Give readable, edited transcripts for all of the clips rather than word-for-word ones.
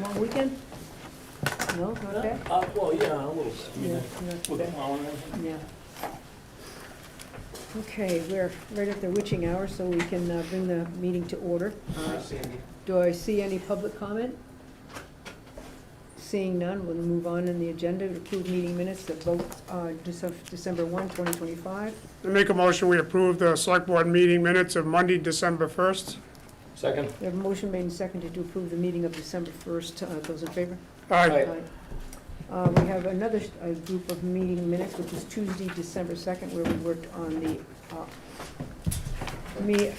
Long weekend? No, not bad? Well, yeah, a little bit. I mean, Yeah, not too with the bad. plowing and everything. Yeah. Okay, we're right at the witching hour, so we can bring the meeting to order. Sandy. Do I see any public comment? Seeing none, we'll move on in the agenda to approve meeting minutes of both December 1, 2025. I make a motion, we approve the select board meeting minutes of Monday, December 1st. Second? We have a motion made and seconded to approve the meeting of December 1st. Those in favor? Aye. We have another group of meeting minutes, which is Tuesday, December 2nd, where we worked on the,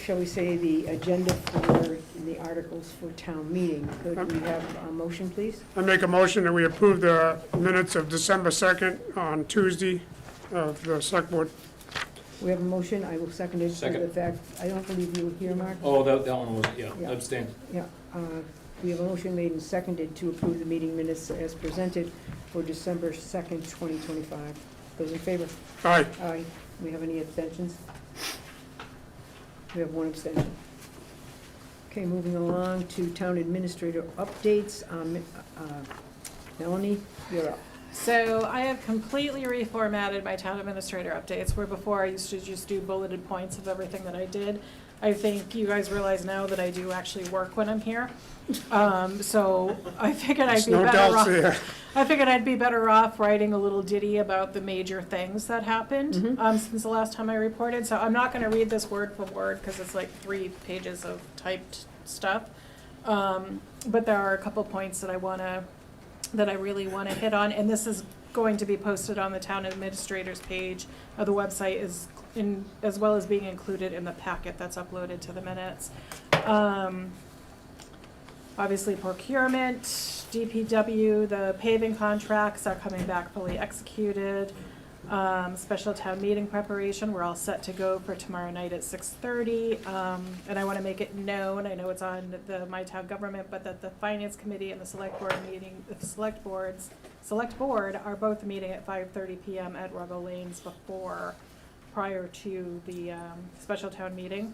shall we say, the agenda for the articles for town meeting. Could we have a motion, please? I make a motion that we approve the minutes of December 2nd on Tuesday of the select board. We have a motion, I will second it. To Second. the fact, I don't believe you were here, Mark? Oh, that one was, Yeah. abstain. Yeah. We have a motion made and seconded to approve the meeting minutes as presented for December 2nd, 2025. Those in favor? Aye. Aye. We have any abstentions? We have one abstention. Okay, moving along to town administrator updates. Melanie, you're up. So I have completely reformatted my town administrator updates, where before I used to just do bulleted points of everything that I did. I think you guys realize now that I do actually work when I'm here. So I figured I'd There's be no better doubts off. there. I figured I'd be better off writing a little ditty about the major things that happened since the last time I reported. So I'm not going to read this word for word because it's like 3 pages of typed stuff. But there are a couple points that I really want to hit on, and this is going to be posted on the town administrator's page of the website, as well as being included in the packet that's uploaded to the minutes. Obviously procurement, DPW, the paving contracts are coming back fully executed. Special town meeting preparation, we're all set to go for tomorrow night at 6:30. And I want to make it known, I know it's on the My Town Government, but that the Finance Committee and the Select Board meeting, the Select Board are both meeting at 5:30 PM at Ruggle Lanes prior to the special town meeting.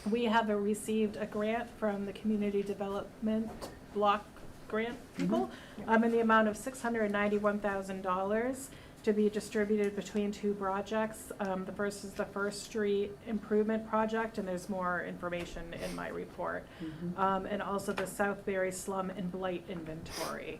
We have received a grant from the Community Development Block Grant people in the amount of $691,000 to be distributed between 2 projects. The first is the First Street Improvement Project, and there's more information in my report. And also the Southbury Slum and Blight Inventory.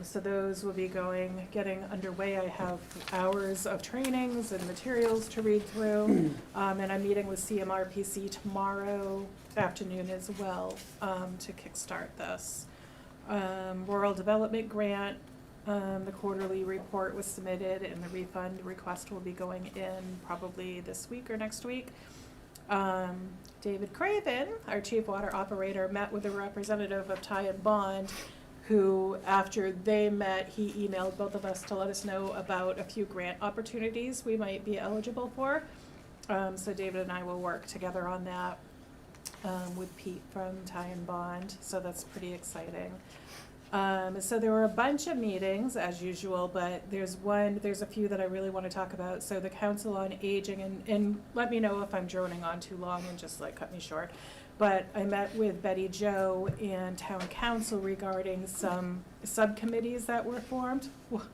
So those will be getting underway. I have hours of trainings and materials to read through. And I'm meeting with CMRPC tomorrow afternoon as well to kickstart this. Rural Development Grant, the quarterly report was submitted and the refund request will be going in probably this week or next week. David Craven, our chief water operator, met with a representative of Ty and Bond, who, after they met, he emailed both of us to let us know about a few grant opportunities we might be eligible for. So David and I will work together on that with Pete from Ty and Bond, so that's pretty exciting. So there were a bunch of meetings, as usual, but there's a few that I really want to talk about. So the Council on Aging, and let me know if I'm droning on too long and just cut me short. But I met with Betty Jo and Town Council regarding some subcommittees that were formed.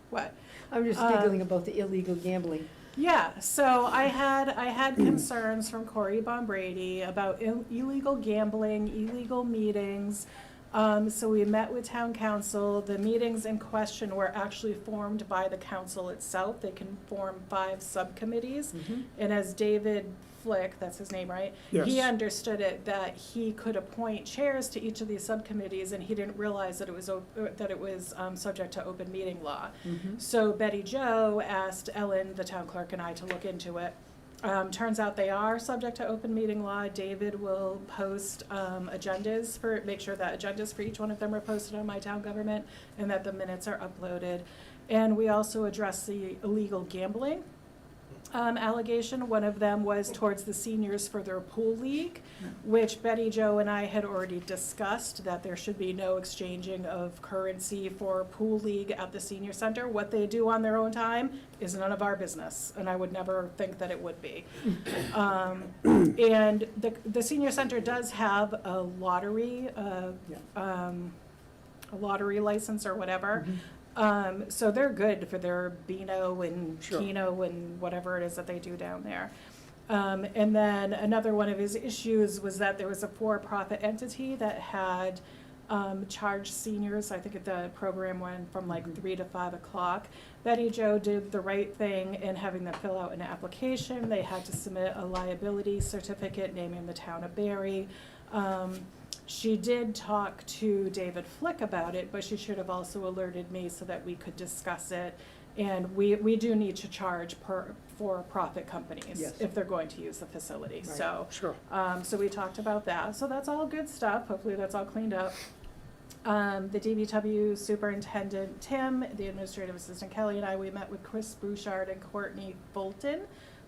What? I'm just giggling about the illegal gambling. Yeah, so I had concerns from Corey Bombrady about illegal gambling, illegal meetings. So we met with Town Council. The meetings in question were actually formed by the council itself. They can form 5 subcommittees. And as David Flick, that's his name, right? Yes. He understood it that he could appoint chairs to each of these subcommittees, and he didn't realize that it was subject to open meeting law. So Betty Jo asked Ellen, the town clerk, and I to look into it. Turns out they are subject to open meeting law. David will post agendas make sure that agendas for each one of them are posted on My Town Government and that the minutes are uploaded. And we also address the illegal gambling allegation. One of them was towards the seniors for their pool league, which Betty Jo and I had already discussed, that there should be no exchanging of currency for pool league at the senior center. What they do on their own time is none of our business, and I would never think that it would be. And the senior center does have a lottery, a lottery license or whatever. So they're good for their Beano and Sure. Keno and whatever it is that they do down there. And then another one of his issues was that there was a for-profit entity that had charged seniors, I think the program went from like 3 to 5 o'clock. Betty Jo did the right thing in having them fill out an application. They had to submit a liability certificate naming the town of Barre. She did talk to David Flick about it, but she should have also alerted me so that we could discuss it. And we do need to charge for-profit companies Yes. if they're going to use the facility, Right. so. Sure. So we talked about that, so that's all good stuff, hopefully that's all cleaned up. The DPW Superintendent Tim, the Administrative Assistant Kelly and I, we met with Chris Bouchard and Courtney Fulton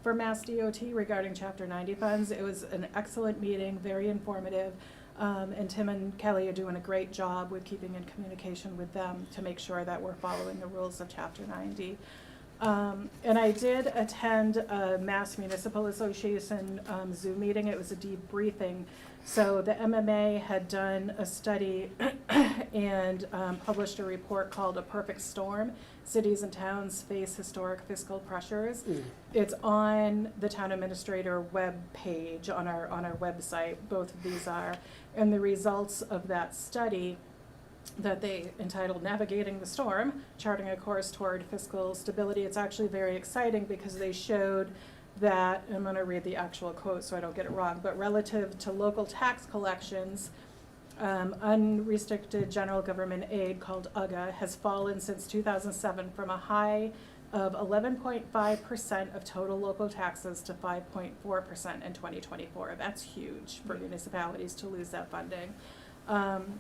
for Mass DOT regarding Chapter 90 funds. It was an excellent meeting, very informative, and Tim and Kelly are doing a great job with keeping in communication with them to make sure that we're following the rules of Chapter 90. And I did attend a Mass Municipal Association Zoom meeting. It was a debriefing. So the MMA had done a study and published a report called A Perfect Storm, Cities and Towns Face Historic Fiscal Pressures. It's on the town administrator web page on our website, both of these are. And the results of that study that they entitled Navigating the Storm, Charting a Course Toward Fiscal Stability. It's actually very exciting because they showed that, I'm going to read the actual quote so I don't get it wrong, but relative to local tax collections, unrestricted general government aid, called UGA, has fallen since 2007 from a high of 11.5% of total local taxes to 5.4% in 2024. That's huge for municipalities to lose that funding.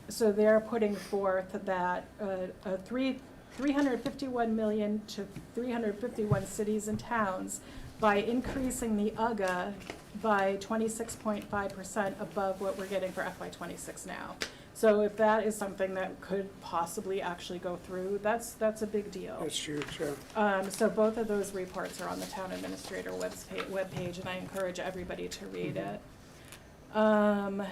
So they're putting forth that a 351 million to 351 cities and towns by increasing the UGA by 26.5% above what we're getting for FY26 now. So if that is something that could possibly actually go through, that's a big deal. That's huge, yeah. So both of those reports are on the town administrator webpage, and I encourage everybody to read it.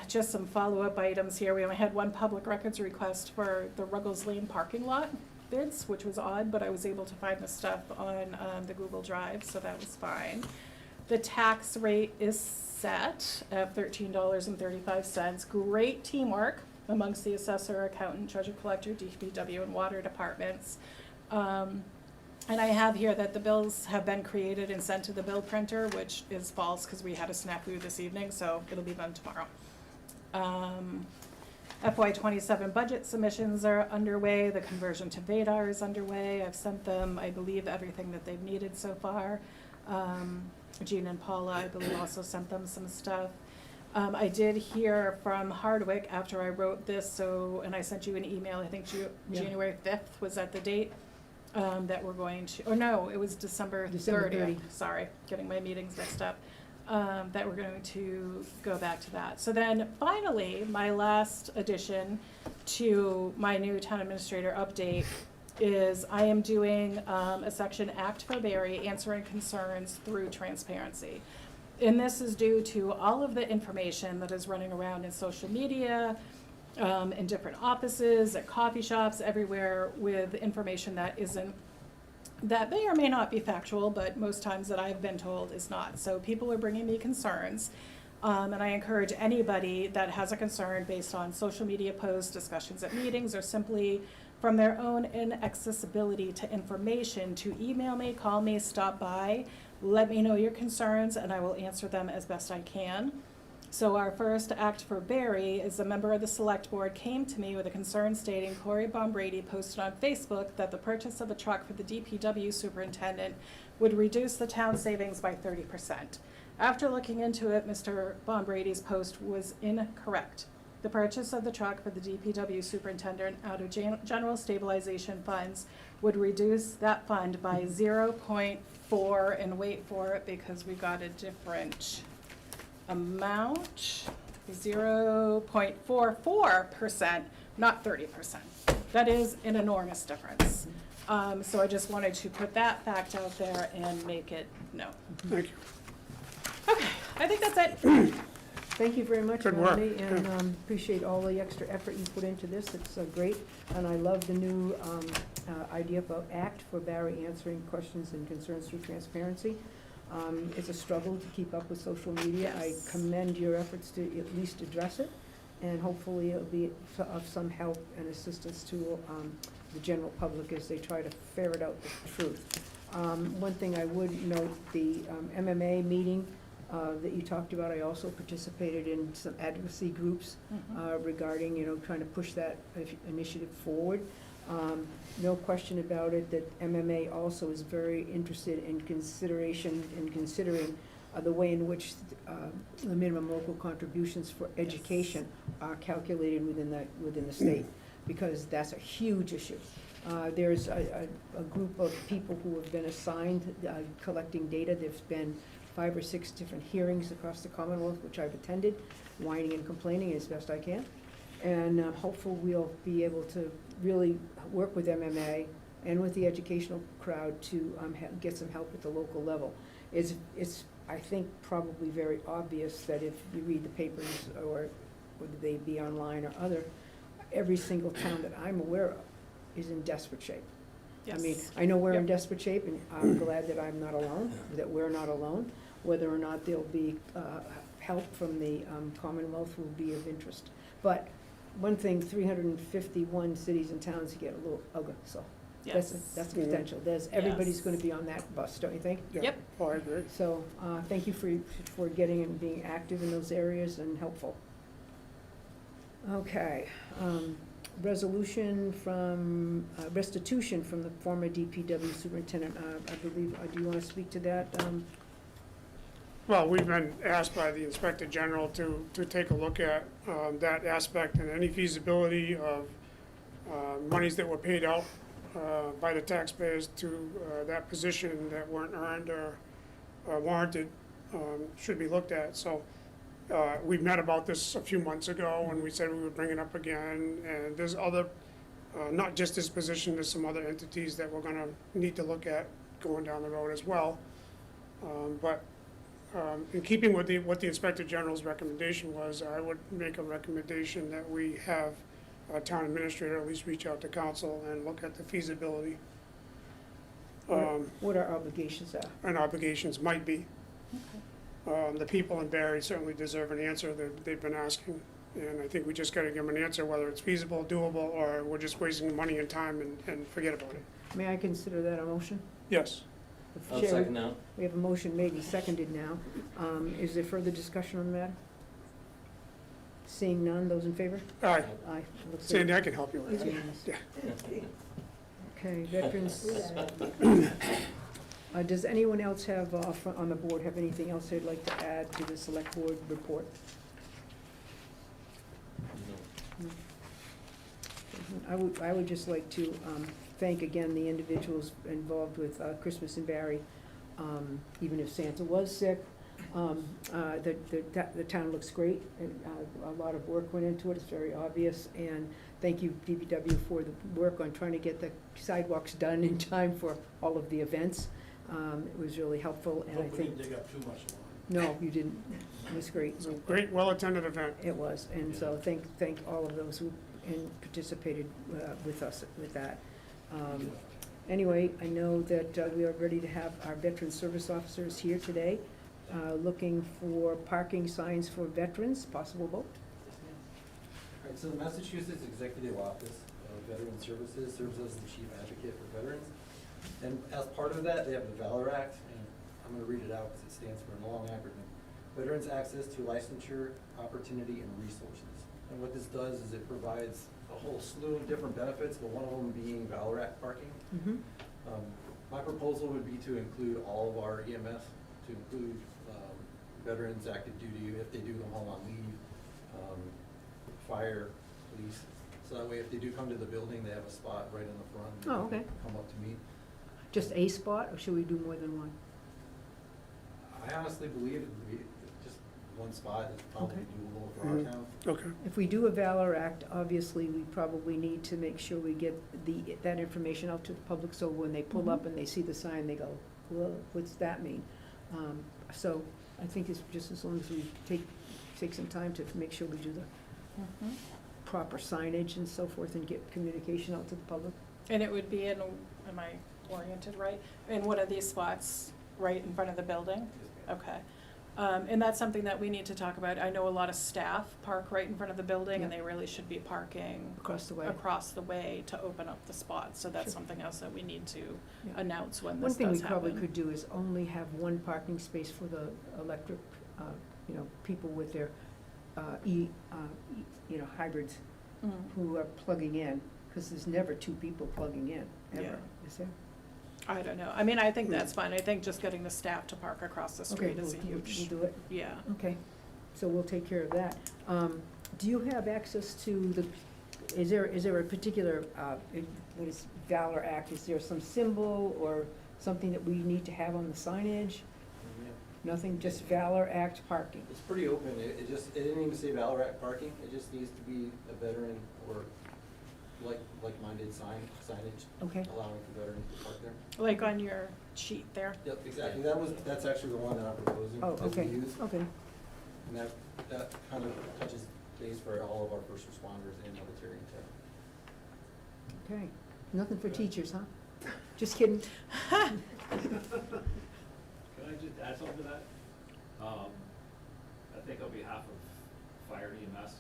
Just some follow-up items here. We only had one public records request for the Ruggles Lane parking lot bids, which was odd, but I was able to find the stuff on the Google Drive, so that was fine. The tax rate is set at $13.35. Great teamwork amongst the assessor, accountant, treasurer collector, DPW, and water departments. And I have here that the bills have been created and sent to the bill printer, which is false because we had a snafu this evening, so it'll be done tomorrow. FY27 budget submissions are underway. The conversion to VADAR is underway. I've sent them, I believe, everything that they've needed so far. Jean and Paula, I believe, also sent them some stuff. I did hear from Hardwick after I wrote this, and I sent you an email, I think January 5th was at the date. That we're going to, or no, it was December 30th, sorry, getting my meetings mixed up, that we're going to go back to that. So then finally, my last addition to my new town administrator update is I am doing a section Act for Barre, answering concerns through transparency. And this is due to all of the information that is running around in social media, in different offices, at coffee shops, everywhere, with information that may or may not be factual, but most times that I've been told is not. So people are bringing me concerns, and I encourage anybody that has a concern based on social media posts, discussions at meetings, or simply from their own inaccessibility to information to email me, call me, stop by, let me know your concerns, and I will answer them as best I can. So our first Act for Barre is a member of the Selectboard came to me with a concern stating Corey Bombrady posted on Facebook that the purchase of a truck for the DPW Superintendent would reduce the town savings by 30%. After looking into it, Mr. Bombrady's post was incorrect. The purchase of the truck for the DPW Superintendent out of general stabilization funds would reduce that fund by 0.4, and wait for it because we got a different amount, 0.44%, not 30%. That is an enormous difference. So I just wanted to put that fact out there and make it known. Thank you. Okay, I think that's it. Thank you very much, Good work. Melanie, and appreciate all the extra effort you put into this. It's great, and I love the new idea about ACT for Barry answering questions and concerns through transparency. It's a struggle to keep up with social media. I Yes. commend your efforts to at least address it, and hopefully it'll be of some help and assistance to the general public as they try to ferret out the truth. One thing I would note, the MMA meeting that you talked about, I also participated in some advocacy groups regarding, trying to push that initiative forward. No question about it that MMA also is very interested in considering the way in which the minimum local contributions for education are calculated within the state, because that's a huge issue. There's a group of people who have been assigned collecting data. There's been 5 or 6 different hearings across the Commonwealth, which I've attended, whining and complaining as best I can. And hopefully we'll be able to really work with MMA and with the educational crowd to get some help at the local level. It's I think, probably very obvious that if you read the papers, or whether they be online or other, every single town that I'm aware of is in desperate shape. I mean, I know we're in desperate shape, and I'm glad that I'm not alone, that we're not alone. Whether or not there'll be help from the Commonwealth will be of interest. But one thing, 351 cities and towns get a little ugly, so that's the potential. Everybody's gonna be on that bus, don't you think? Yeah. Yep. Oh, I agree. So, thank you for getting and being active in those areas and helpful. Okay, restitution from the former DPW superintendent. I believe, do you want to speak to that? Well, we've been asked by the Inspector General to take a look at that aspect and any feasibility of monies that were paid out by the taxpayers to that position that weren't earned or warranted should be looked at. So we met about this a few months ago, and we said we would bring it up again. And there's other, not just this position, there's some other entities that we're gonna need to look at going down the road as well. But in keeping with what the Inspector General's recommendation was, I would make a recommendation that we have our town administrator at least reach out to council and look at the feasibility. What our obligations are. And obligations might be. The people in Barre certainly deserve an answer that they've been asking, and I think we just gotta give them an answer, whether it's feasible, doable, or we're just wasting money and time and forget about it. May I consider that a motion? Yes. I'll Chair, second that. We have a motion made and seconded now. Is there further discussion on the matter? Seeing none, those in favor? All right, Aye. Looks Sandy, I can help you with it's that. unanimous. Yeah. Okay, veterans. Does anyone else have, on the board, have anything else they'd like to add to the select board report? I would just like to thank again the individuals involved with Christmas in Barre. Even if Santa was sick, the town looks great, and a lot of work went into it, it's very obvious. And thank you, DPW, for the work on trying to get the sidewalks done in time for all of the events. It was really helpful, and I Hope we think. didn't dig up too much lawn. No, you didn't. It was great. It's a great, well-attended event. It was, and so thank all of those who participated with us with that. Anyway, I know that we are ready to have our veteran service officers here today, looking for parking signs for veterans, possible vote. All right, so the Massachusetts Executive Office of Veteran Services serves as the chief advocate for veterans. And as part of that, they have the Valor Act, and I'm going to read it out because it stands for a long acronym. Veterans Access to Licensure, Opportunity, and Resources. And what this does is it provides a whole slew of different benefits, but one of them being Valor Act parking. Mm-hmm. My proposal would be to include all of our EMS, to include veterans active duty if they do go home on leave, fire, police. So that way if they do come to the building, they have a spot right in the front. Oh, okay. Come up to me. Just a spot, or should we do more than one? I honestly believe it would be just one spot is probably Okay. doable for our town. Okay. If we do a Valor Act, obviously, we probably need to make sure we get that information out to the public, so when they pull up and they see the sign, they go, well, what's that mean? So I think it's just as long as we take some time to make sure we do the Mhm. proper signage and so forth and get communication out to the public. And it would be in, am I oriented right, in one of these spots, right in front of the building? Okay. And that's something that we need to talk about. I know a lot of staff park right in front of the building, and Yeah. they really should be parking Across the way. across the way to open up the spots. So that's Sure. something else that we need to Yeah. announce when One this thing we does probably happen. could do is only have one parking space for the electric, people with their, hybrids Mm. who are plugging in, because there's never two people plugging in, Yeah. ever, is there? I don't know. I mean, I think that's fine. I think just getting the staff to park across the Okay, street is a we'll huge, do it. yeah. Okay, so we'll take care of that. Do you have access to the, is there a particular, what is Valor Act? Is there some symbol or something that we need to have on the signage? Nothing, just Valor Act parking? It's pretty open, it didn't even say Valor Act parking, it just needs to be a veteran or like-minded signage Okay, allowing for veterans to park there. Like on your sheet there. Yep, exactly, that's actually the one that I'm proposing oh, that okay, we use. okay. And that kind of touches base for all of our first responders and military and tech. Okay, nothing for teachers, huh? Just kidding. Can I just add something to that? I think on behalf of fire and EMS,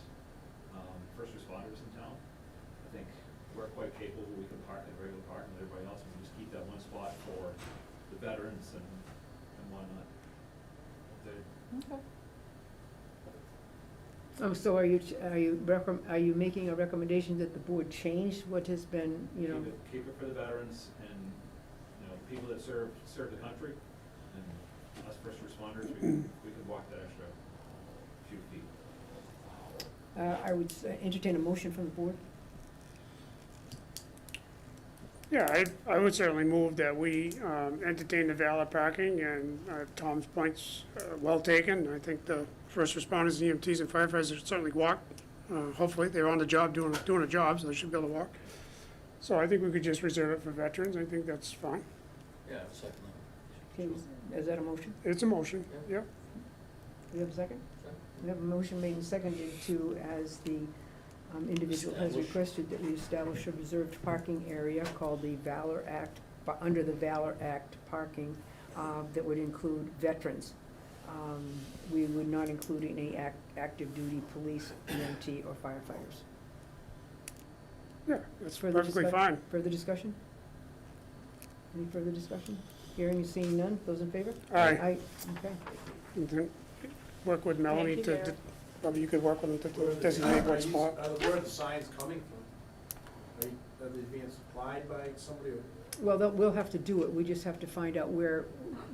first responders in town, I think we're quite capable, we can park in regular parking with everybody else, and just keep that one spot for the veterans and whatnot. Okay. Oh, so are you making a recommendation that the board change what has been, Keep it for the veterans and, people that serve the country, and us first responders, we could walk that extra few feet. I would entertain a motion from the board. Yeah, I would certainly move that we entertain the valid parking, and Tom's point's well taken. I think the first responders, EMTs, and firefighters should certainly walk. Hopefully, they're on the job doing a job, so they should be able to walk. So I think we could just reserve it for veterans. I think that's fine. Yeah, second Okay, is that a motion? It's a motion, yep. We have a second? We have a motion made and seconded to, as the individual has Establish. requested, that we establish a reserved parking area called the Valor Act, under the Valor Act parking, that would include veterans. We would not include any active duty police, EMT, or firefighters. Yeah, that's Further perfectly discuss- fine. Further discussion? Any further discussion? Hearing and seeing none, those in favor? Aye. Aye, okay. And then work with Melanie you, to, Gary. probably you could work with them to designate what spot. Where are the signs coming from? Are they being supplied by somebody? Well, we'll have to do it, we just have to find out where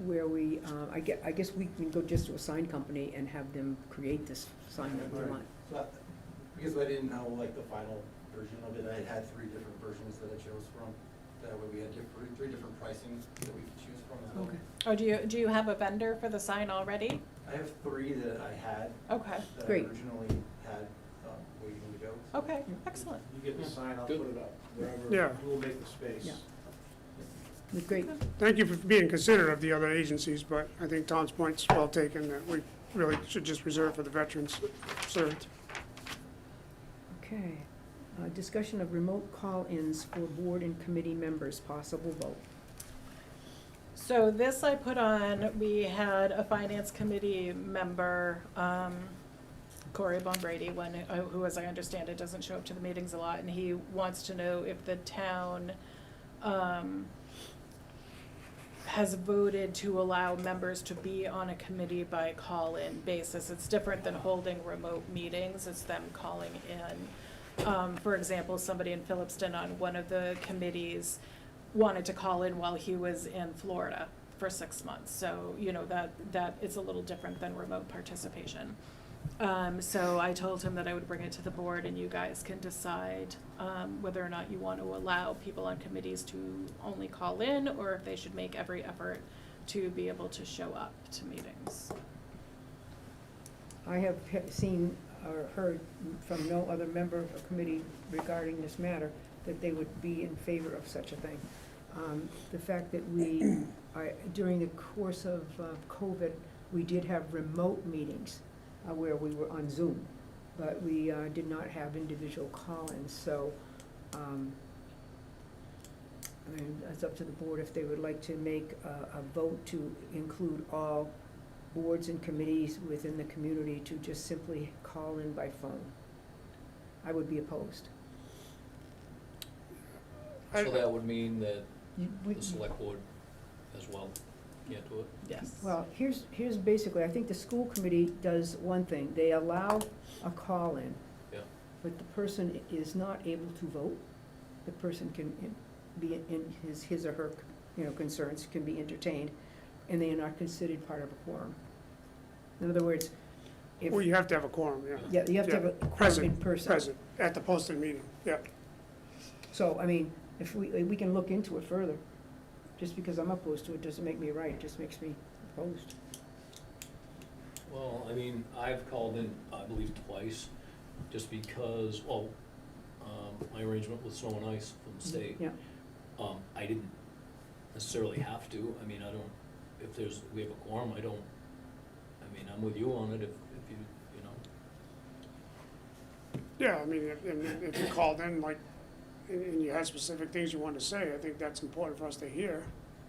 we, I guess we can go just to a sign company and have them create this sign that we want. So, because I didn't know like the final version of it, I had 3 different versions that I chose from. That way we had 3 different pricing that we could choose from as well. Okay, Oh, do you have a vendor for the sign already? I have 3 that I had, Okay, that Great. I originally had waiting to go. so- okay, excellent. You get the sign, I'll Good. put it up, wherever, Yeah. we'll make the space. Yeah. Great, Thank you for being considerate of the other agencies, but I think Tom's point's well taken, that we really should just reserve for the veterans served. okay. Discussion of remote call-ins for board and committee members, possible vote. So this I put on, we had a finance committee member, Corey Bonbrady, who, as I understand it, doesn't show up to the meetings a lot, and he wants to know if the town, has voted to allow members to be on a committee by call-in basis. It's different than holding remote meetings, it's them calling in. For example, somebody in Phillipston on one of the committees wanted to call in while he was in Florida for 6 months. So, that it's a little different than remote participation. So I told him that I would bring it to the board and you guys can decide, whether or not you want to allow people on committees to only call in, or if they should make every effort to be able to show up to meetings. I have seen or heard from no other member of a committee regarding this matter that they would be in favor of such a thing. The fact that during the course of COVID, we did have remote meetings. where we were on Zoom, but we did not have individual call-ins, so I mean, it's up to the board if they would like to make a vote to include all boards and committees within the community to just simply call in by phone. I would be opposed. So that would mean that We- the select board as well can't do it? Yes. Well, here's basically, I think the school committee does one thing, they allow a call-in. Yeah. But the person is not able to vote, the person can be in his or her, concerns can be entertained, and they are not considered part of a quorum. In other words, if, Well, you have to have a quorum, yeah. yeah, you have to have a quorum in Present, person. present, at the posted meeting, yeah. So, I mean, if we can look into it further, just because I'm opposed to it doesn't make me right, it just makes me opposed. Well, I mean, I've called in, I believe, twice, just because, my arrangement with Snow and Ice from the state. Yeah, I didn't necessarily have to, I mean, I don't, if we have a quorum, I mean, I'm with you on it if you, Yeah, I mean, if you called in, like, and you had specific things you wanted to say, I think that's important for us to hear.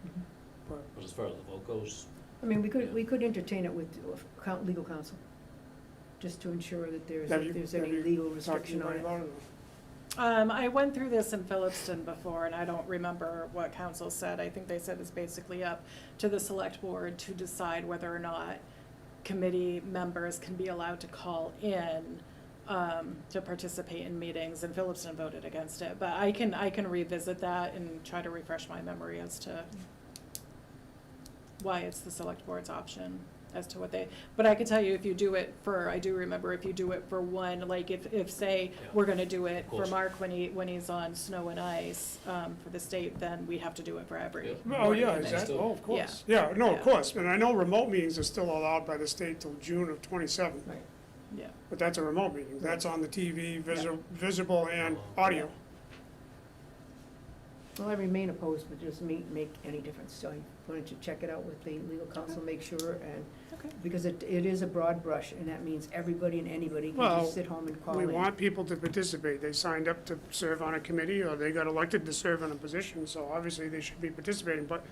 Mhm. But but as far as the vote goes, I mean, we could entertain it with legal counsel, just to ensure that if there's any legal talk to restriction on anybody it. about it? I went through this in Phillipston before, and I don't remember what council said. I think they said it's basically up to the select board to decide whether or not committee members can be allowed to call in to participate in meetings, and Phillipston voted against it. But I can revisit that and try to refresh my memory as to why it's the select board's option as to what they, but I can tell you if you do it for, I do remember if you do it for one, like if say, Yeah. we're gonna do it Of for course. Mark when he's on Snow and Ice, for the state, then we have to do it for every. Yeah. Oh, yeah, board is meeting. that, oh, of course. Yeah. Yeah, no, Yeah. of course, and I know remote meetings are still allowed by the state till June of '27, Right. Yeah, but that's a remote meeting, that's on the TV, visible and audio. Well, I remain opposed, but it doesn't make any difference, so I wanted to check it out with the legal counsel, make sure, and, okay. because it is a broad brush, and that means everybody and anybody can Well, just sit home and call We in. want people to participate, they signed up to serve on a committee, or they got elected to serve on a position, so obviously they should be participating, but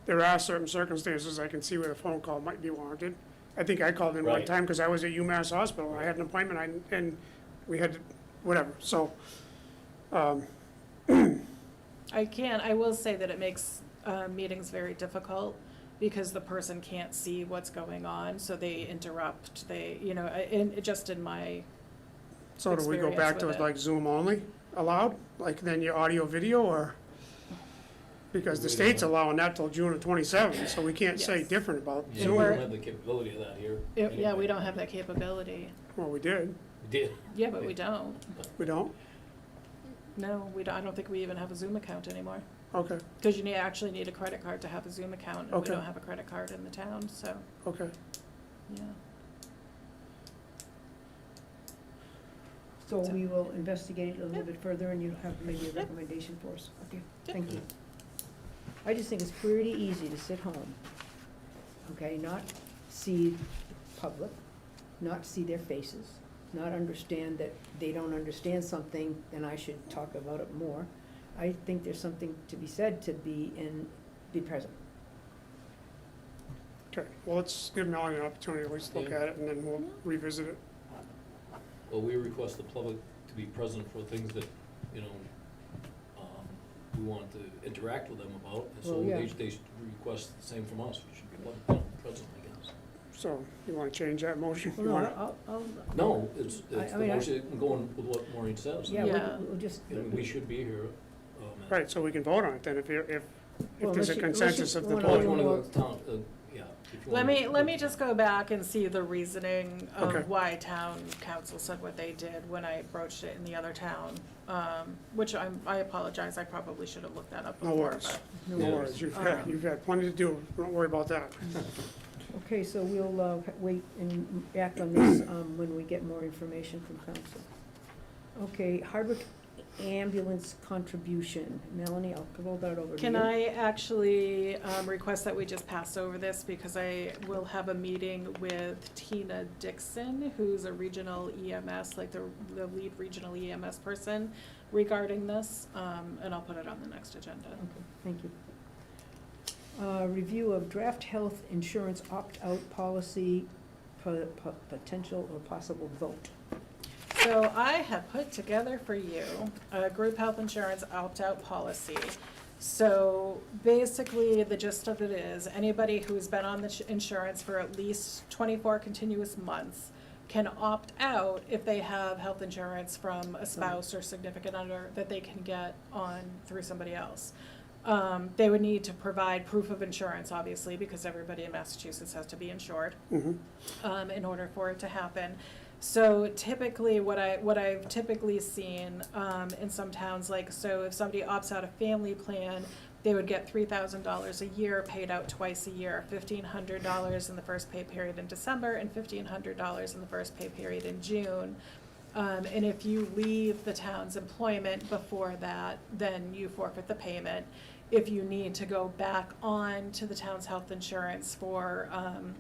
there are certain circumstances I can see where a phone call might be warranted. I think I called in one Right. time, because I was at UMass Hospital, I had an appointment, and we had, whatever, so, I will say that it makes, meetings very difficult, because the person can't see what's going on, so they interrupt, just in my, so do we go Experience back to with it. like Zoom only allowed, like then your audio, video, or? Because the We state's don't. allowing that till June of '27, so we can't say Yes. different about yeah, Zoom. we we're- don't have the capability of that here. yeah, anyway. we don't have that capability. Well, we did, We did. Yeah, but we don't. we don't? No, we don't, I don't think we even have a Zoom account anymore. Okay, Because you actually need a credit card to have a Zoom account, and we Okay. don't have a credit card in the town, so, okay. yeah. So we will investigate it a little bit further, and you'll have maybe a Yep. recommendation for us. Okay, Yep. thank you. I just think it's pretty easy to sit home, okay, not see the public, not see their faces, not understand that they don't understand something, and I should talk about it more. I think there's something to be said to be present. Okay, well, let's give Melanie an opportunity to at least look Yeah. at it, and then we'll revisit it. Well, we request the public to be present for things that, we want to interact with them about, and so Well, yeah. they should request the same from us, we should be present, I guess. So, you wanna change that motion? Well, You no, wanna- I'll. No, it's I the mean, motion, going with what Maureen says. Yeah, Yeah. we'll just. And we should be here. Right, so we can vote on it then, if Well, there's unless a you- consensus of the unless you Well, if board. you wanna go to town, yeah. if you Let wanna- me just go back and see the reasoning Okay. of why town council said what they did when I broached it in the other town. Which I apologize, I probably should have looked that up No before, worries. but, No worries, you've had plenty to do, don't worry about that. Okay, so we'll wait and act on this when we get more information from council. Okay, Hardwick ambulance contribution. Melanie, I'll roll that over to you. Can I actually request that we just pass over this, because I will have a meeting with Tina Dixon, who's a regional EMS, like the lead regional EMS person regarding this, and I'll put it on the next agenda. Okay, thank you. Review of draft health insurance opt-out policy, potential or possible vote. So I have put together for you a group health insurance opt-out policy. So basically, the gist of it is, anybody who's been on the insurance for at least 24 continuous months can opt out if they have health insurance from a spouse or significant other that they can get on through somebody else. They would need to provide proof of insurance, obviously, because everybody in Massachusetts has to be insured, in order for it to happen. So typically, what I've typically seen in some towns, like, so if somebody opts out a family plan, they would get $3,000 a year paid out twice a year, $1,500 in the first pay period in December and $1,500 in the first pay period in June. And if you leave the town's employment before that, then you forfeit the payment. If you need to go back on to the town's health insurance for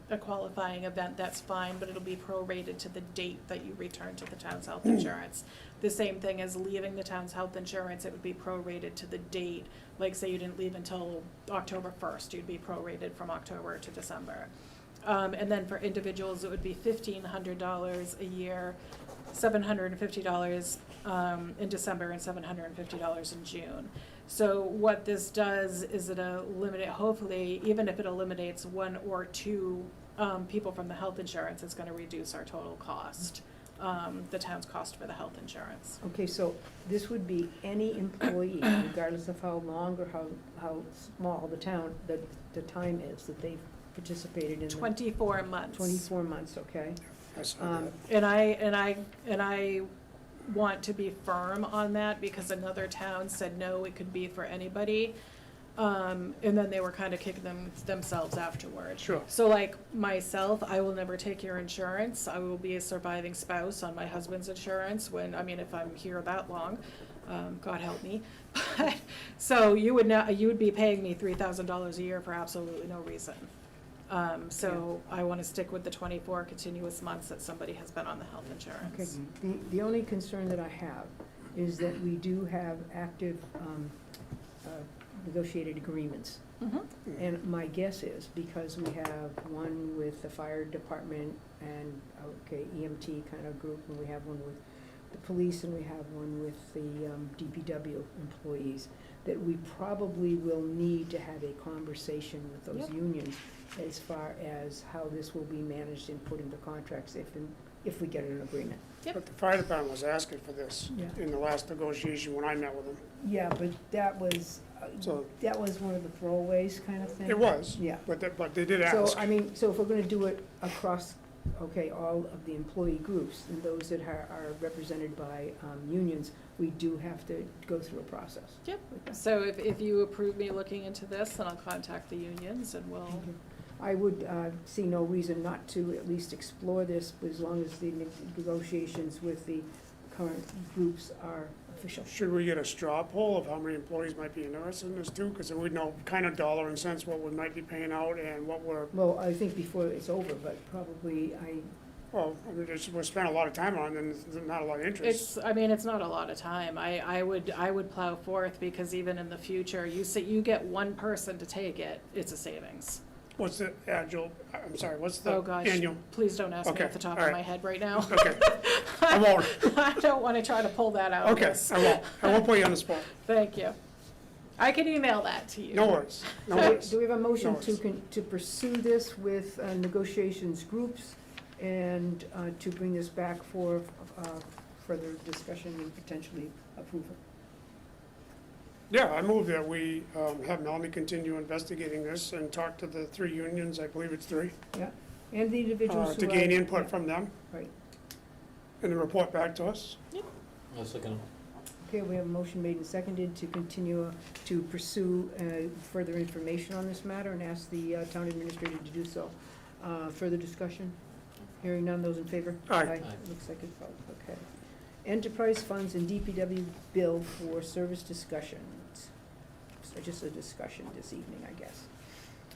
a qualifying event, that's fine, but it'll be prorated to the date that you return to the town's health insurance. The same thing as leaving the town's health insurance, it would be prorated to the date. Like, say you didn't leave until October 1st, you'd be prorated from October to December. And then for individuals, it would be $1,500 a year, $750 in December and $750 in June. So what this does is it hopefully, even if it eliminates one or two people from the health insurance, it's gonna reduce our total cost, the town's cost for the health insurance. Okay, so this would be any employee, regardless of how long or how small the time is that they've participated in. 24 months. 24 months, okay. And I want to be firm on that, because another town said no, it could be for anybody. And then they were kind of kicking themselves afterwards. Sure. So like myself, I will never take your insurance. I will be a surviving spouse on my husband's insurance if I'm here that long, God help me. But, so you would be paying me $3,000 a year for absolutely no reason. So I want to stick with the 24 continuous months that somebody has been on the health insurance. Okay, the only concern that I have is that we do have active negotiated agreements. Mm-hmm. And my guess is, because we have one with the fire department and, EMT kind of group, and we have one with the police, and we have one with the DPW employees, that we probably will need to have a conversation with those Yep. unions as far as how this will be managed and put into contracts if we get an agreement. But the fire department was asking for this Yeah. in the last negotiation when I met with them. Yeah, but that was So- one of the throwaways kind of thing. It was. Yeah. But they did So, ask. so if we're gonna do it across, all of the employee groups, and those that are represented by unions, we do have to go through a process. Yep. So if you approve me looking into this, then I'll contact the unions and we'll. I would see no reason not to at least explore this, as long as the negotiations with the current groups are official. Should we get a straw poll of how many employees might be interested in this too? Because then we'd know kind of dollar and cents what we might be paying out and what we're, Well, I think before it's over, but probably we spent a lot of time on it and there's not a lot of interest. It's not a lot of time. I would plow forth, because even in the future, you get one person to take it, it's a savings. What's the what's Oh the gosh, annual? please don't ask me Okay, off the top all of right. my head right now. Okay, I won't. I don't want to try to pull that out. Okay, I won't put you on the spot. Thank you. I can email that to you. No worries, no worries. do we have a motion No worries. to pursue this with negotiations groups and to bring this back for further discussion and potentially approval? Yeah, I move that we have Melanie continue investigating this and talk to the 3 unions, I believe it's 3, Yeah, and the individuals who to gain are- input yeah, from them Right. and then report back to us. I was looking, Okay, we have a motion made and seconded to continue to pursue further information on this matter and ask the town administrator to do so. Further discussion? Hearing none, those in favor? Aye. Looks like it's vote, okay. enterprise funds and DPW bill for service discussions. So just a discussion this evening, I guess.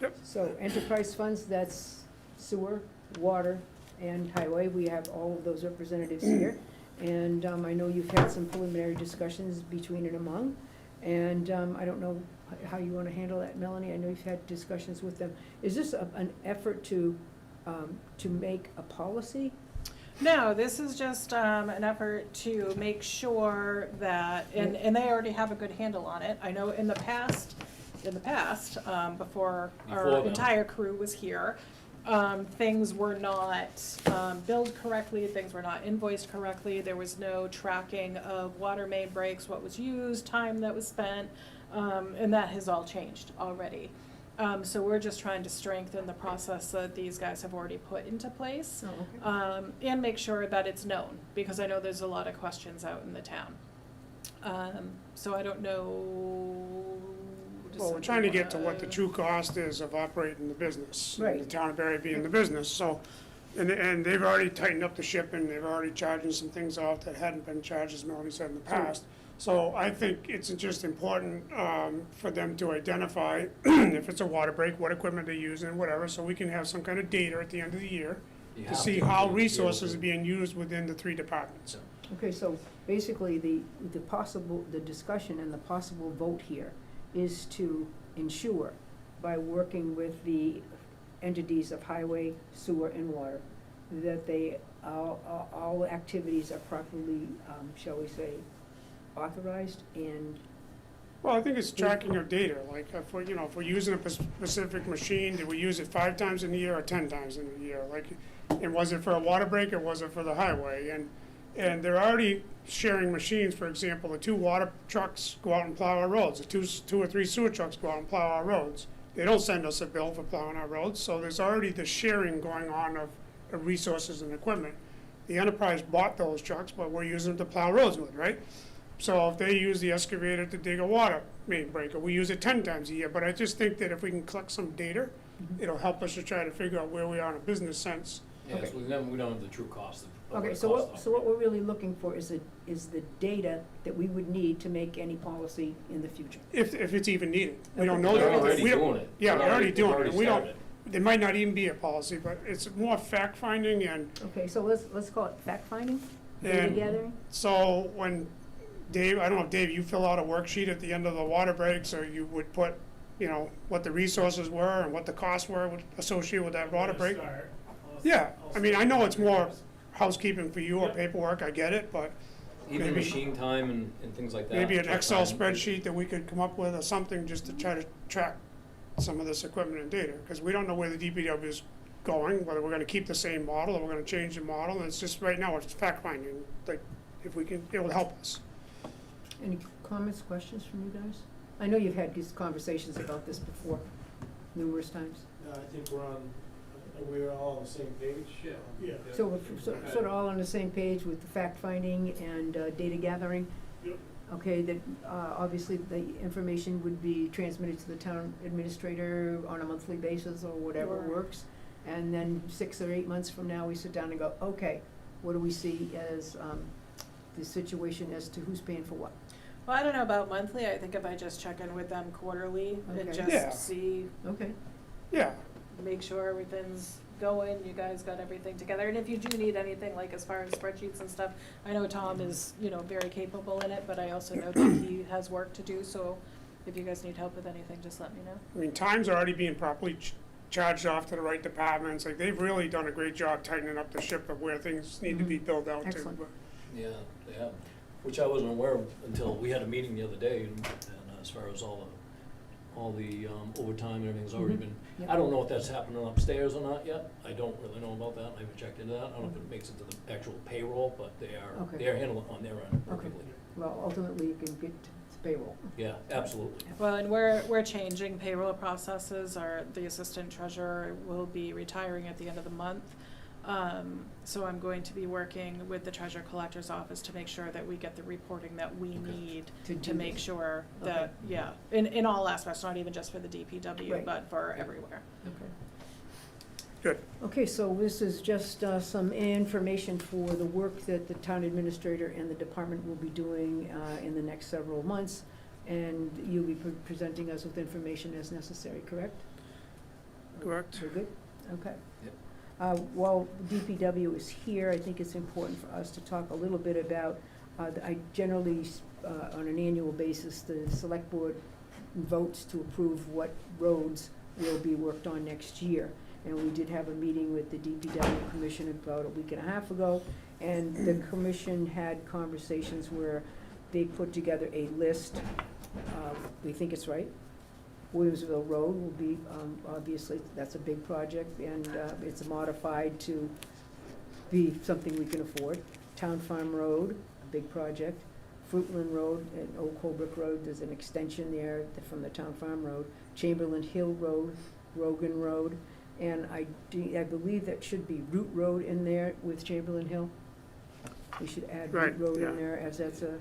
Yep. So enterprise funds, that's sewer, water, and highway. We have all of those representatives here. And I know you've had some preliminary discussions between and among. And I don't know how you want to handle that, Melanie. I know you've had discussions with them. Is this an effort to make a policy? No, this is just an effort to make sure that, and they already have a good handle on it. I know in the past, before our Before them. entire crew was here, things were not billed correctly, things were not invoiced correctly, there was no tracking of water main breaks, what was used, time that was spent, and that has all changed already. So we're just trying to strengthen the process that these guys have already put into place, Oh, okay. and make sure that it's known, because I know there's a lot of questions out in the town. So I don't know. does Well, we're somebody trying to get to wanna- what the true cost is of operating the business. and Right. The town of Barre being the business, so, and they've already tightened up the shipping, they've already charging some things off that hadn't been charged, as Melanie said in the past. So I think it's just important, for them to identify if it's a water break, what equipment they're using, whatever, so we can have some kind of data at the end of the year You to have see to how be able resources to- are being used within the 3 departments. So, Okay, so basically, the discussion and the possible vote here is to ensure, by working with the entities of highway, sewer, and water, that all activities are properly, shall we say, authorized and, Well, I think it's tracking of data, like if we're using a specific machine, did we use it 5 times in a year or 10 times in a year? Like, and was it for a water break or was it for the highway? And they're already sharing machines, for example, the 2 water trucks go out and plow our roads, the 2 or 3 sewer trucks go out and plow our roads. They don't send us a bill for plowing our roads, so there's already the sharing going on of resources and equipment. The enterprise bought those trucks, but we're using them to plow roads with, right? So if they use the excavator to dig a water main break, or we use it 10 times a year, but I just think that if we can collect some data, it'll help us to try to figure out where we are in a business sense. Yeah, Okay. so we don't have the true cost of what okay, it so costs what we're really looking for is the data that we would need to make any policy in the future. If it's even needed. We don't Okay. know They're that. already We don't- doing it. Yeah, They're we're already doing they've it. We don't, started. there might not even be a policy, but it's more fact-finding, and Okay, so let's call it fact-finding, data And- gathering? so when Dave, I don't know if Dave, you fill out a worksheet at the end of the water break, so you would put, what the resources were and what the costs were associated with that water break? Yeah, I mean, I know it's more housekeeping for you or paperwork, I get it, but Even maybe- machine time and things like that. maybe an truck Excel time. spreadsheet that we could come up with or something just to try to track some of this equipment and data, because we don't know where the DPW is going, whether we're gonna keep the same model or we're gonna change the model, and it's just, right now, it's fact-finding, like, if we can, it will help us. Any comments, questions from you guys? I know you've had these conversations about this before, numerous times. I think we're all on the same page. Yeah. So we're sort of all on the same page with the fact-finding and data gathering? Yep. Okay, that obviously the information would be transmitted to the town administrator on a monthly basis or whatever Sure. works. And then 6 or 8 months from now, we sit down and go, okay, what do we see as the situation as to who's paying for what? Well, I don't know about monthly, I think if I just check in with them quarterly and Okay. Yeah. just see, Okay, Yeah, make sure everything's going, you guys got everything together. And if you do need anything, like as far as spreadsheets and stuff, I know Tom is, very capable in it, but I also know that he has work to do, so if you guys need help with anything, just let me know. I mean, time's already being properly charged off to the right departments, like, they've really done a great job tightening up the ship of where things need to be billed out to. Excellent. but- Yeah, they have, which I wasn't aware of until we had a meeting the other day, and as far as all the overtime and everything's already Mhm. been, Yep. I don't know if that's happening upstairs or not yet. I don't really know about that. I haven't checked into that. I don't know if it makes it to the actual payroll, but they Okay. are handling it on their end perfectly. well, ultimately, you can get to payroll. Yeah, absolutely. Well, and we're changing payroll processes. The assistant treasurer will be retiring at the end of the month. So I'm going to be working with the treasurer collector's office to make sure that we get the reporting that we Okay. need To to do make this. sure Okay. that, in all aspects, not even just for the DPW, Right. but for everywhere. Okay. Good. Okay, so this is just some information for the work that the town administrator and the department will be doing in the next several months, and you'll be presenting us with information as necessary, correct? Correct. We're good? Okay. Yep. While DPW is here, I think it's important for us to talk a little bit about, I generally, on an annual basis, the select board votes to approve what roads will be worked on next year. And we did have a meeting with the DPW commission about a week and a half ago, and the commission had conversations where they put together a list. We think it's right. Williamsville Road will be, obviously, that's a big project, and it's modified to be something we can afford. Town Farm Road, a big project. Fruitland Road and Old Colebrook Road, there's an extension there from the Town Farm Road. Chamberlain Hill Road, Grogan Road, and I believe that should be Root Road in there with Chamberlain Hill. We should add Right, Root Road yeah. in there, as that's a.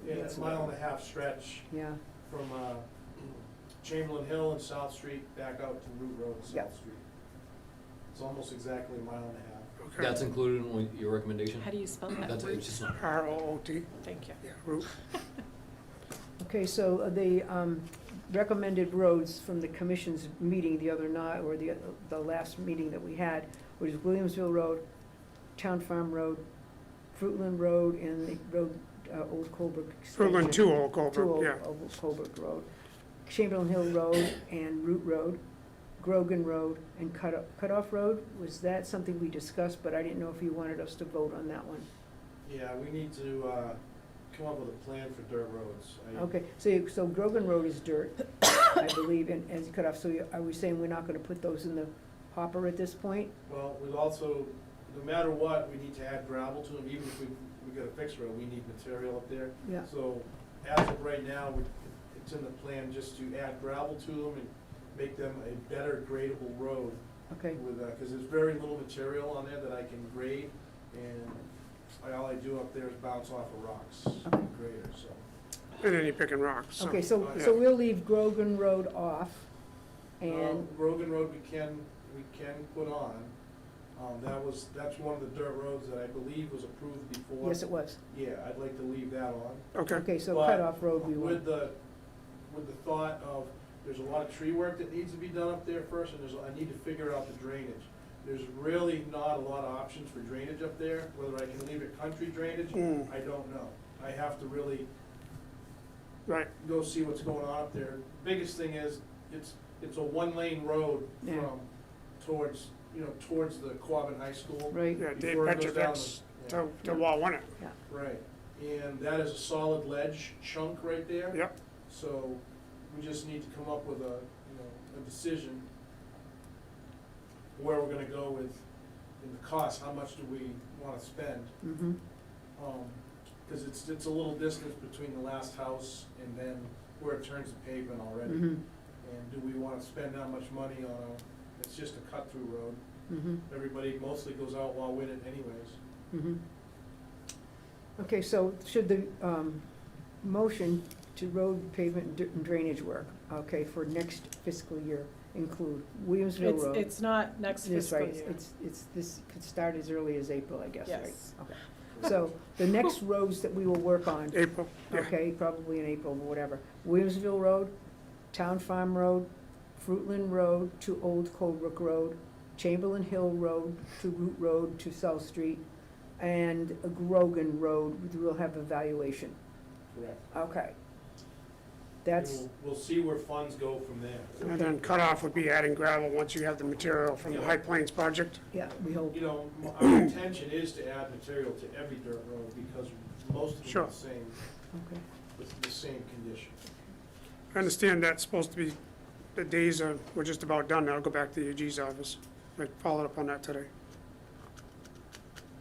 Yeah, that's a mile and a half stretch Yeah, from Chamberlain Hill and South Street back out to Root Road and Yeah. South Street. It's almost exactly a mile and a half. Okay. That's included in your recommendation? How do you spell that? That's, Root? it's just not. ROOT, Thank you. yeah, root. okay, so the recommended roads from the commission's meeting the other night, or the last meeting that we had, was Williamsville Road, Town Farm Road, Fruitland Road, and the road, Old Colebrook extension. Fruitland to Old To Colebrook, yeah. Old Colebrook Road, Chamberlain Hill Road and Root Road, Grogan Road, and Cutoff Road. Was that something we discussed, but I didn't know if you wanted us to vote on that one? Yeah, we need to come up with a plan for dirt roads. Okay, so Grogan Road is dirt, I believe, and Cutoff, so are we saying we're not gonna put those in the hopper at this point? Well, we'll also, no matter what, we need to add gravel to them, even if we got a fixed road, we need material up there. Yeah. So as of right now, it's in the plan just to add gravel to them and make them a better gradable road Okay, with, because there's very little material on there that I can grade, and all I do up there is bounce off of rocks, Okay. grader, so. And then you're picking rocks, so. okay, so yeah. we'll leave Grogan Road off, and, Rogan Road we can put on. That's one of the dirt roads that I believe was approved before. yes, it was. Yeah, I'd like to leave that on. Okay, Okay, so But Cutoff Road we With want. the thought of, there's a lot of tree work that needs to be done up there first, and I need to figure out the drainage. There's really not a lot of options for drainage up there, whether I can leave it country drainage, Mm. I don't know. I have to really right, go see what's going on up there. Biggest thing is, it's a one-lane road Yeah. from, towards the Quabbin High School. Right, yeah, Dave Before it goes down Petrovic's the- yeah. to wall one it, yeah, Right, and that is a solid ledge chunk right there. yep, So we just need to come up with a decision where we're gonna go with, in the cost, how much do we wanna spend? mm-hmm, Cause it's a little distance between the last house and then where it turns to pavement already. mm-hmm, And do we wanna spend that much money on it's just a cut-through road. mm-hmm, Everybody mostly goes out while in it anyways. mm-hmm. Okay, so should the, motion to road pavement and drainage work, okay, for next fiscal year include Williamsville Road? It's not next That's fiscal right, year. it's, this could start as early as April, I guess, right? Yes. Okay. So, the next roads that we will work on, April, yeah. okay, probably in April, or whatever. Williamsville Road, Town Farm Road, Fruitland Road to Old Colebrook Road, Chamberlain Hill Road to Root Road to South Street, and Grogan Road, we'll have evaluation. Correct. Okay. That's, We'll see where funds go from there. And then cutoff would be adding gravel once you have the material from the Yeah. High Plains project. yeah, we hope. You know, our intention is to add material to every dirt road because most of them Sure. are the same, Okay. with the same condition. I understand that's supposed to be, the days we're just about done now, go back to the AG's office. I followed up on that today,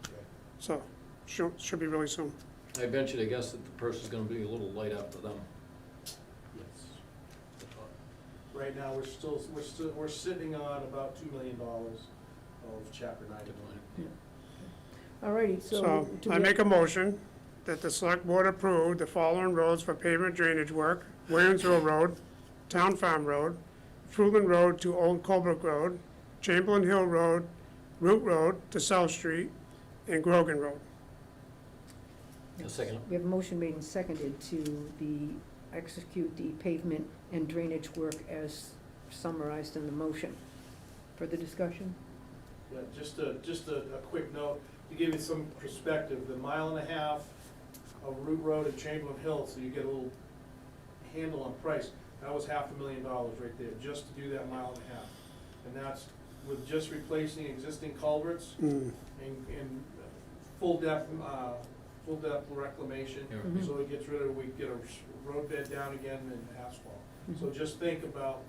Okay. so, should be really soon. I ventured to guess that the purse is gonna be a little light after them. Yes. Right now, we're sitting on about $2 million of chapter 90 money. All righty, so. So, do I we- make a motion that the select board approve the following roads for pavement drainage work: Williamsville Road, Town Farm Road, Fruitland Road to Old Colebrook Road, Chamberlain Hill Road, Root Road to South Street, and Grogan Road. A second. We have a motion made and seconded to execute the pavement and drainage work as summarized in the motion. Further discussion? Yeah, just a quick note, to give you some perspective, the 1.5 miles of Root Road and Chamberlain Hill, so you get a little handle on price, that was $500,000 right there, just to do that 1.5 miles. And that's with just replacing existing culverts and full depth reclamation, Yeah. Mhm. so it gets rid of, we get a road bed down again and asphalt. So just think about,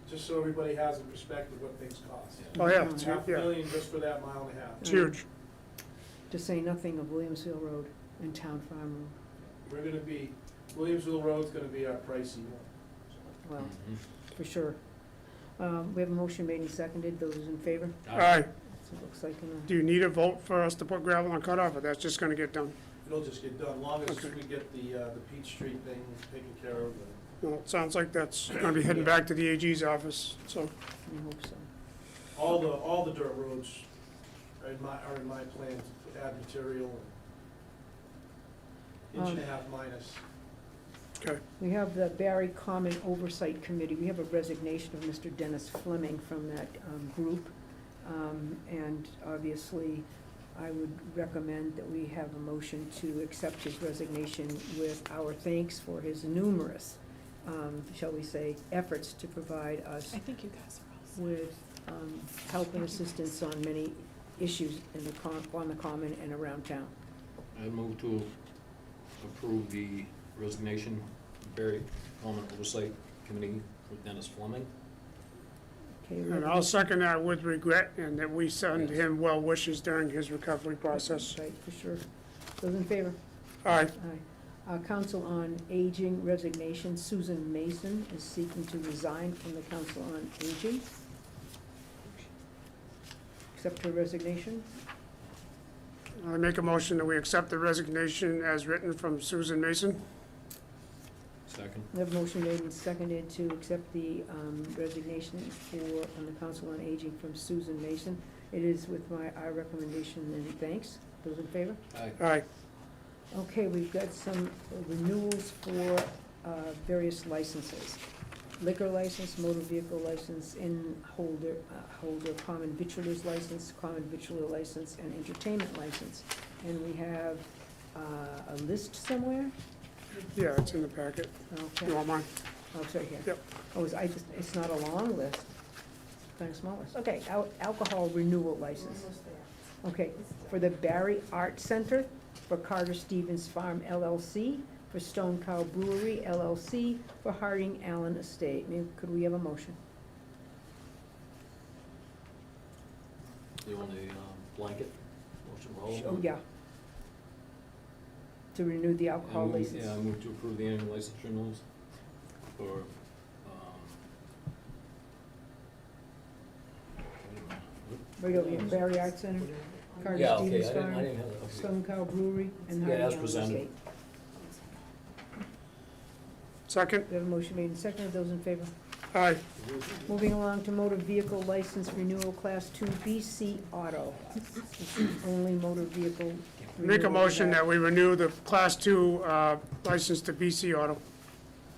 just so everybody has in perspective what things cost. Oh, yeah, it's, yeah, $500,000 just for that 1.5 miles. it's huge. To say nothing of Williamsville Road and Town Farm Road. We're gonna be, Williamsville Road's gonna be our pricey one. Well, Mhm. for sure. We have a motion made and seconded. Those in favor? All right, So it looks like, do you need a vote for us to put gravel on cutoff, or that's just gonna get done? It'll just get done, long as Okay. we get the Peach Street thing taken care of. Well, it sounds like that's gonna be heading back to the AG's office, so. I hope so. All the dirt roads are in my plans, to add material and inch and a half minus. Okay, We have the Barre Common Oversight Committee. We have a resignation of Mr. Dennis Fleming from that group. And obviously, I would recommend that we have a motion to accept his resignation with our thanks for his numerous, shall we say, efforts to provide us I think you guys are all set. with help and assistance on many issues in on the common and around town. I move to approve the resignation of Barre Common Oversight Committee with Dennis Fleming. Okay, and I'll second that with regret, and that we send him well wishes during his recovery process. Right, for sure. Those in favor? All right, Aye. Council on Aging resignation, Susan Mason is seeking to resign from the Council on Aging. Accept her resignation. I make a motion that we accept the resignation as written from Susan Mason. Second. We have a motion made and seconded to accept the resignation on the Council on Aging from Susan Mason. It is with our recommendation and thanks. Those in favor? Aye. All right, Okay, we've got some renewals for various licenses. Liquor license, motor vehicle license, holder, common victualer's license, common victualer license, and entertainment license. And we have a list somewhere? yeah, it's in the packet. Okay. You want mine? Oh, it's right here. Yep. Oh, it's not a long list, kind of small list. Okay, alcohol renewal license. Okay, for the Barre Art Center, for Carter Stevens Farm LLC, for Stone Cow Brewery LLC, for Harding Allen Estate. Could we have a motion? You want a blanket motion for all of Oh, them? yeah. To renew the I alcohol move- license. Yeah, I move to approve the annual license renewals for, Right over here, Barre Art Center, Carter yeah, okay, Stevens I Farm, didn't have that, okay. Stone Cow Brewery, and Yeah, Harding as Allen presented. Estate. Second? We have a motion made and seconded. Those in favor? All right, Moving along to motor vehicle license renewal, Class 2 BC Auto. This is only motor vehicle. make a renewal motion that- that we renew the Class 2 license to BC Auto,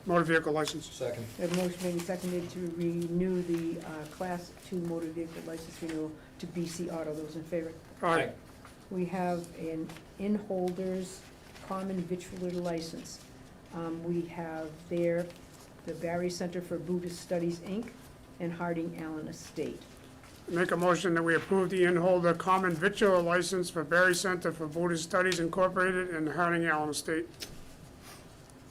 motor vehicle license. Second. We have a motion made and seconded to renew the Class 2 motor vehicle license renewal to BC Auto. Those in favor? All right, We have an in-holders common victualler license. We have there the Barre Center for Buddhist Studies, Inc., and Harding Allen Estate. make a motion that we approve the in-holder common victual license for Barre Center for Buddhist Studies Incorporated and Harding Allen Estate.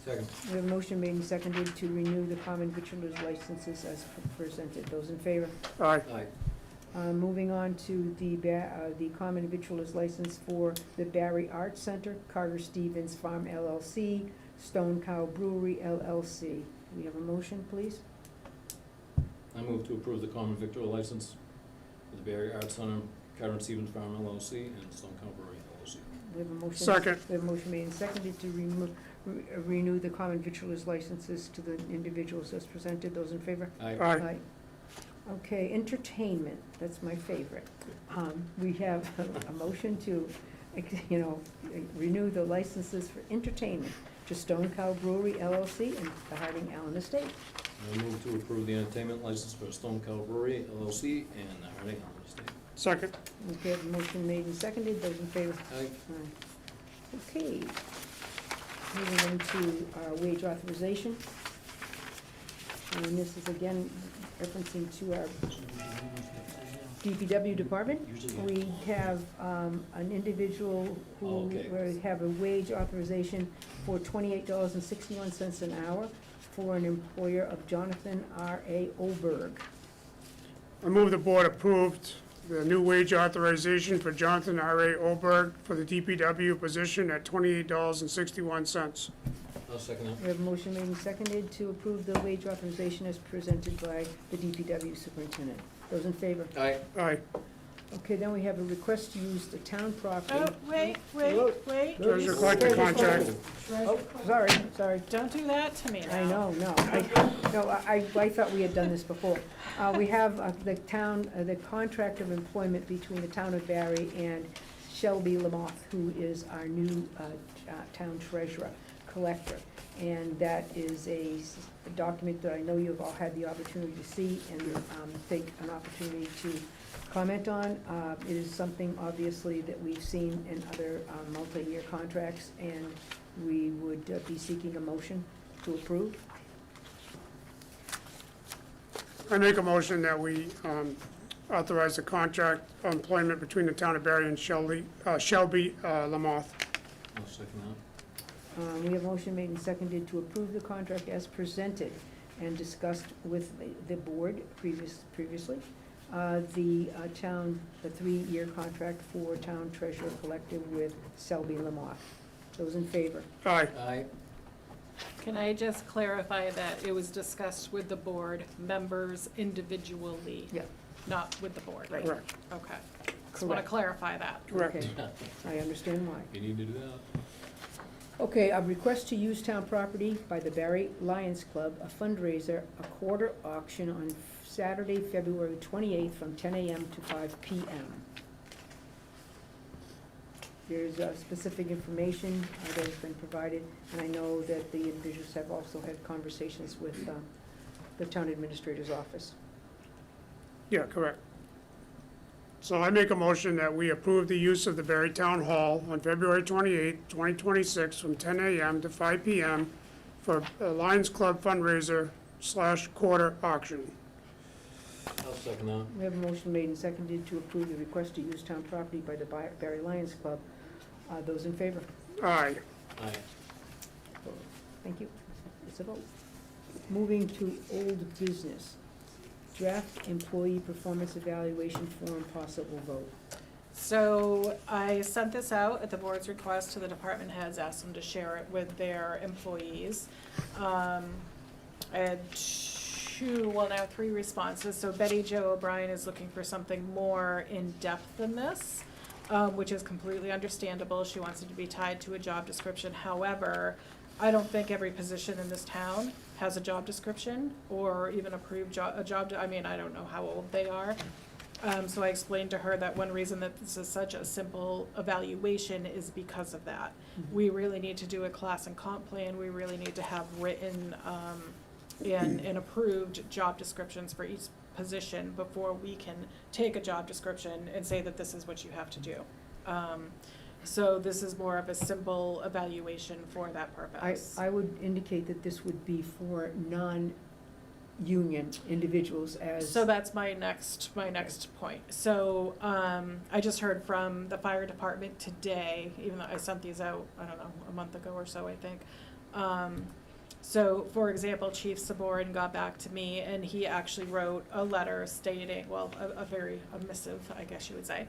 Second. We have a motion made and seconded to renew the common victualers licenses as presented. Those in favor? All right, Aye. Moving on to the common victualers license for the Barre Art Center, Carter Stevens Farm LLC, Stone Cow Brewery LLC. Do we have a motion, please? I move to approve the common victual license for the Barre Arts Center, Carter Stevens Farm LLC, and Stone Cow Brewery LLC. We have a motion. Second. We have a motion made and seconded to renew the common victualers licenses to the individuals as presented. Those in favor? Aye. Aye. Okay, entertainment, that's my favorite. We have a motion to, renew the licenses for entertainment to Stone Cow Brewery LLC and the Harding Allen Estate. I move to approve the entertainment license for Stone Cow Brewery LLC and the Harding Island Estate. Second. Okay, a motion made and seconded, those in favor? Aye. Aye. Okay. Moving into our wage authorization. And this is again referencing to our DPW department. We have an individual who, Okay. we have a wage authorization for $28.61 an hour for an employer of Jonathan R.A. Oberg. I move the board approved the new wage authorization for Jonathan R.A. Oberg for the DPW position at $28.61. I'll second that. We have a motion made and seconded to approve the wage authorization as presented by the DPW superintendent. Those in favor? Aye. Aye. Okay, then we have a request to use the town property. Oh, wait. Treasurer collector contract. Oh, sorry. Don't do that to me now. I know, no. I thought we had done this before. We have the contract of employment between the town of Barre and Shelby Lamoth, who is our new town treasurer collector. And that is a document that I know you've all had the opportunity to see and take an opportunity to comment on. It is something, obviously, that we've seen in other multi-year contracts, and we would be seeking a motion to approve. I make a motion that we authorize the contract of employment between the town of Barre and Shelby Lamoth. I'll second that. We have motion made and seconded to approve the contract as presented and discussed with the board previously. The 3-year contract for town treasurer collector with Selby Lamoth. Those in favor? Aye. Aye. Can I just clarify that it was discussed with the board members individually? Yeah. Not with the board? Right. Correct. Okay. Just want to Correct. clarify that. Correct. Okay, I understand why. You need to do that. Okay, a request to use town property by the Barre Lions Club, a fundraiser, a quarter auction on Saturday, February 28th from 10 a.m. to 5 p.m. There's specific information that has been provided, and I know that the individuals have also had conversations with the town administrator's office. Yeah, correct. So I make a motion that we approve the use of the Barre Town Hall on February 28th, 2026, from 10 a.m. to 5 p.m. for a Lions Club fundraiser / quarter auction. I'll second that. We have a motion made and seconded to approve the request to use town property by the Barre Lions Club. Those in favor? Aye. Aye. Thank you. It's a vote. Moving to old business. Draft employee performance evaluation form, possible vote. So I sent this out at the board's request to the department heads, asked them to share it with their employees. I had 3 responses. So Betty Jo O'Brien is looking for something more in-depth than this, which is completely understandable. She wants it to be tied to a job description. However, I don't think every position in this town has a job description or even approved I don't know how old they are. So I explained to her that one reason that this is such a simple evaluation is because of that. We really need to do a class and comp plan. We really need to have written and approved job descriptions for each position before we can take a job description and say that this is what you have to do. So this is more of a simple evaluation for that purpose. I would indicate that this would be for non-union individuals as. So that's my next point. So, I just heard from the fire department today, even though I sent these out, I don't know, a month ago or so, I think. So, for example, Chief Saborin got back to me and he actually wrote a letter stating, well, a missive, I guess you would say,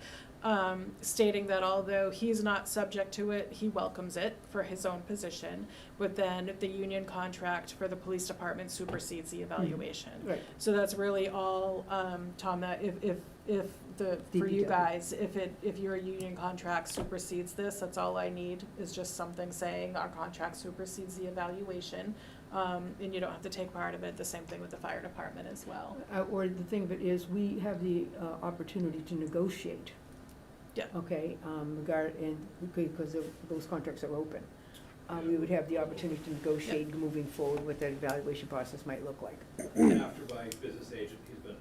stating that although he's not subject to it, he welcomes it for his own position, but then the union contract for the police department supersedes the evaluation. Right. So that's really all, Tom, that if for you DPW. guys, if your union contract supersedes this, that's all I need, is just something saying our contract supersedes the evaluation. and you don't have to take part of it. The same thing with the fire department as well. Or the thing of it is, we have the opportunity to negotiate. Yeah. Okay, because those contracts are open. We would have the opportunity to negotiate moving forward what that evaluation process might look like. And after my business agent, he's been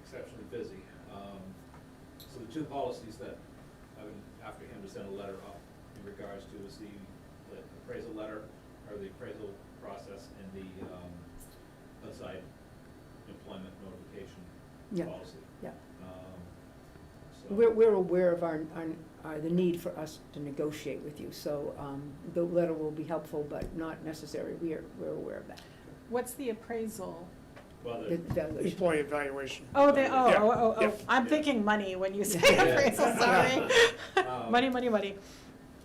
exceptionally busy. So the two policies that I would, after him to send a letter up in regards to is the appraisal letter, or the appraisal process, and the outside employment notification Yeah, policy. yeah. So- We're aware of the need for us to negotiate with you, so the letter will be helpful, but not necessary. We're aware of that. What's the appraisal? Well, The evaluation. Employee evaluation. Oh, Yeah, yeah. I'm thinking money when you say Yeah. appraisal, sorry. Money.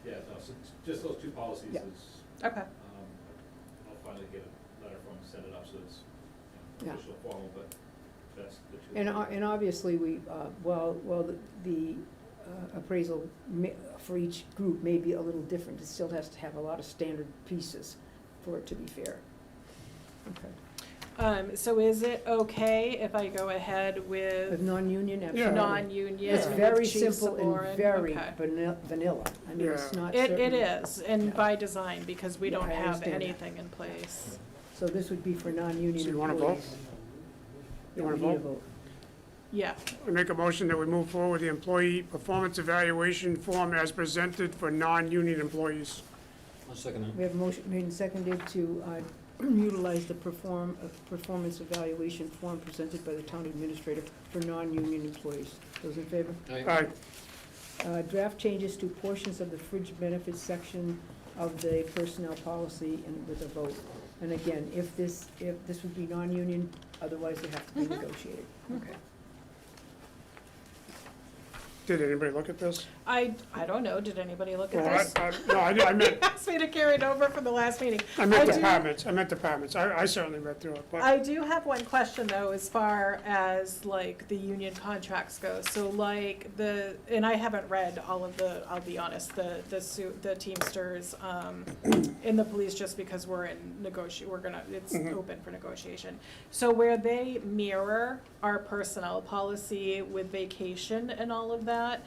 Yeah, no, so just those two policies Yeah. is, Okay. I'll finally get a letter from him, send it up, so it's, you know, Yeah. official formal, but that's the two. And obviously, while the appraisal for each group may be a little different, it still has to have a lot of standard pieces for it to be fair. Okay. So is it okay if I go ahead With with non-union, Yeah. absolutely. non-union? It's with very Chief simple Saborin? and very Okay. vanilla. I mean, it's Yeah. not It certainly- is, and Yeah. by design, because we Yeah, don't I have understand that. anything in place. So this would be for non-union So employees. you wanna vote? You wanna We need a vote? Yeah, I make a motion that we move forward with the employee performance evaluation form as presented for non-union employees. I'll second that. We have a motion made and seconded to utilize the performance evaluation form presented by the town administrator for non-union employees. Those in favor? Aye. Draft changes to portions of the fringe benefits section of the personnel policy and with a vote. And again, if this would be non-union, otherwise they have to be negotiated. Okay. Did anybody look at this? I don't know, did anybody look Well, at this? no, I meant, Asked me to carry it over from the last meeting. I meant do- departments. I certainly read through it, but. I do have one question though, as far as like the union contracts go. So like and I haven't read all of I'll be honest, the Teamsters, in the police, just because we're in it's Mhm. open for negotiation. So where they mirror our personnel policy with vacation and all of that,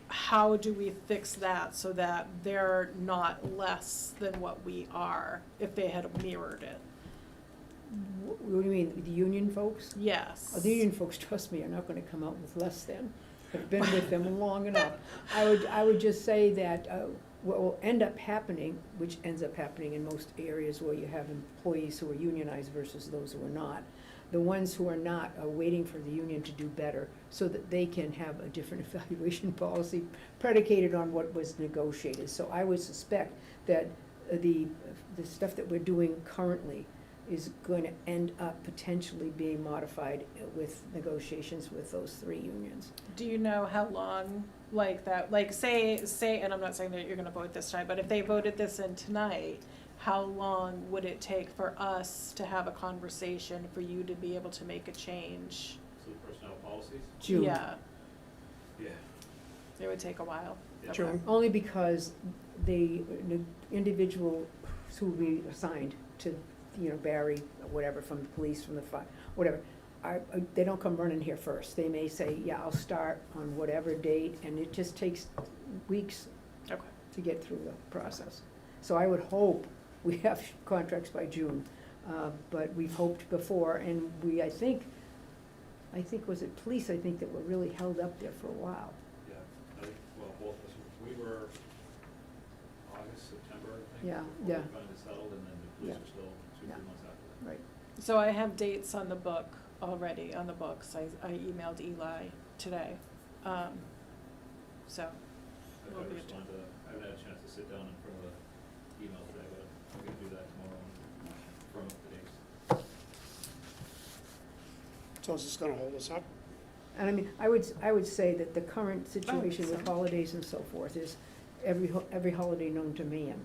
how do we fix that so that they're not less than what we are if they had mirrored it? What do you mean, the union folks? Yes. The union folks, trust me, are not gonna come out with less than. I've been with them long enough. I would just say that what will end up happening, which ends up happening in most areas where you have employees who are unionized versus those who are not, the ones who are not are waiting for the union to do better so that they can have a different evaluation policy predicated on what was negotiated. So I would suspect that the stuff that we're doing currently is going to end up potentially being modified with negotiations with those three unions. Do you know how long, like that, like say, and I'm not saying that you're gonna vote this time, but if they voted this in tonight, how long would it take for us to have a conversation for you to be able to make a change? So the personnel policies? June. Yeah, Yeah. it would take a while. Yeah. Okay. June. Only because the individual who will be assigned to, Barre, whatever, from the police, from the fire, whatever, they don't come running here first. They may say, yeah, I'll start on whatever date, and it just takes weeks Okay. to get through the process. So I would hope we have contracts by June, but we've hoped before, and I think, was it police, I think, that were really held up there for a while. Yeah, I think, well, both of us, we were August, September, I think. Yeah, before yeah. we finally settled, and then the police Yeah. were still two, Yeah. 3 months after that. Right. So I have dates on the book already, on the books. I emailed Eli today. So, I've We'll got to be- respond to, I haven't had a chance to sit down in front of the email today, but I'm gonna do that tomorrow and firm up the dates. So is this gonna hold us up? And I mean, I would say that the current situation with so. holidays and so forth is every holiday known to man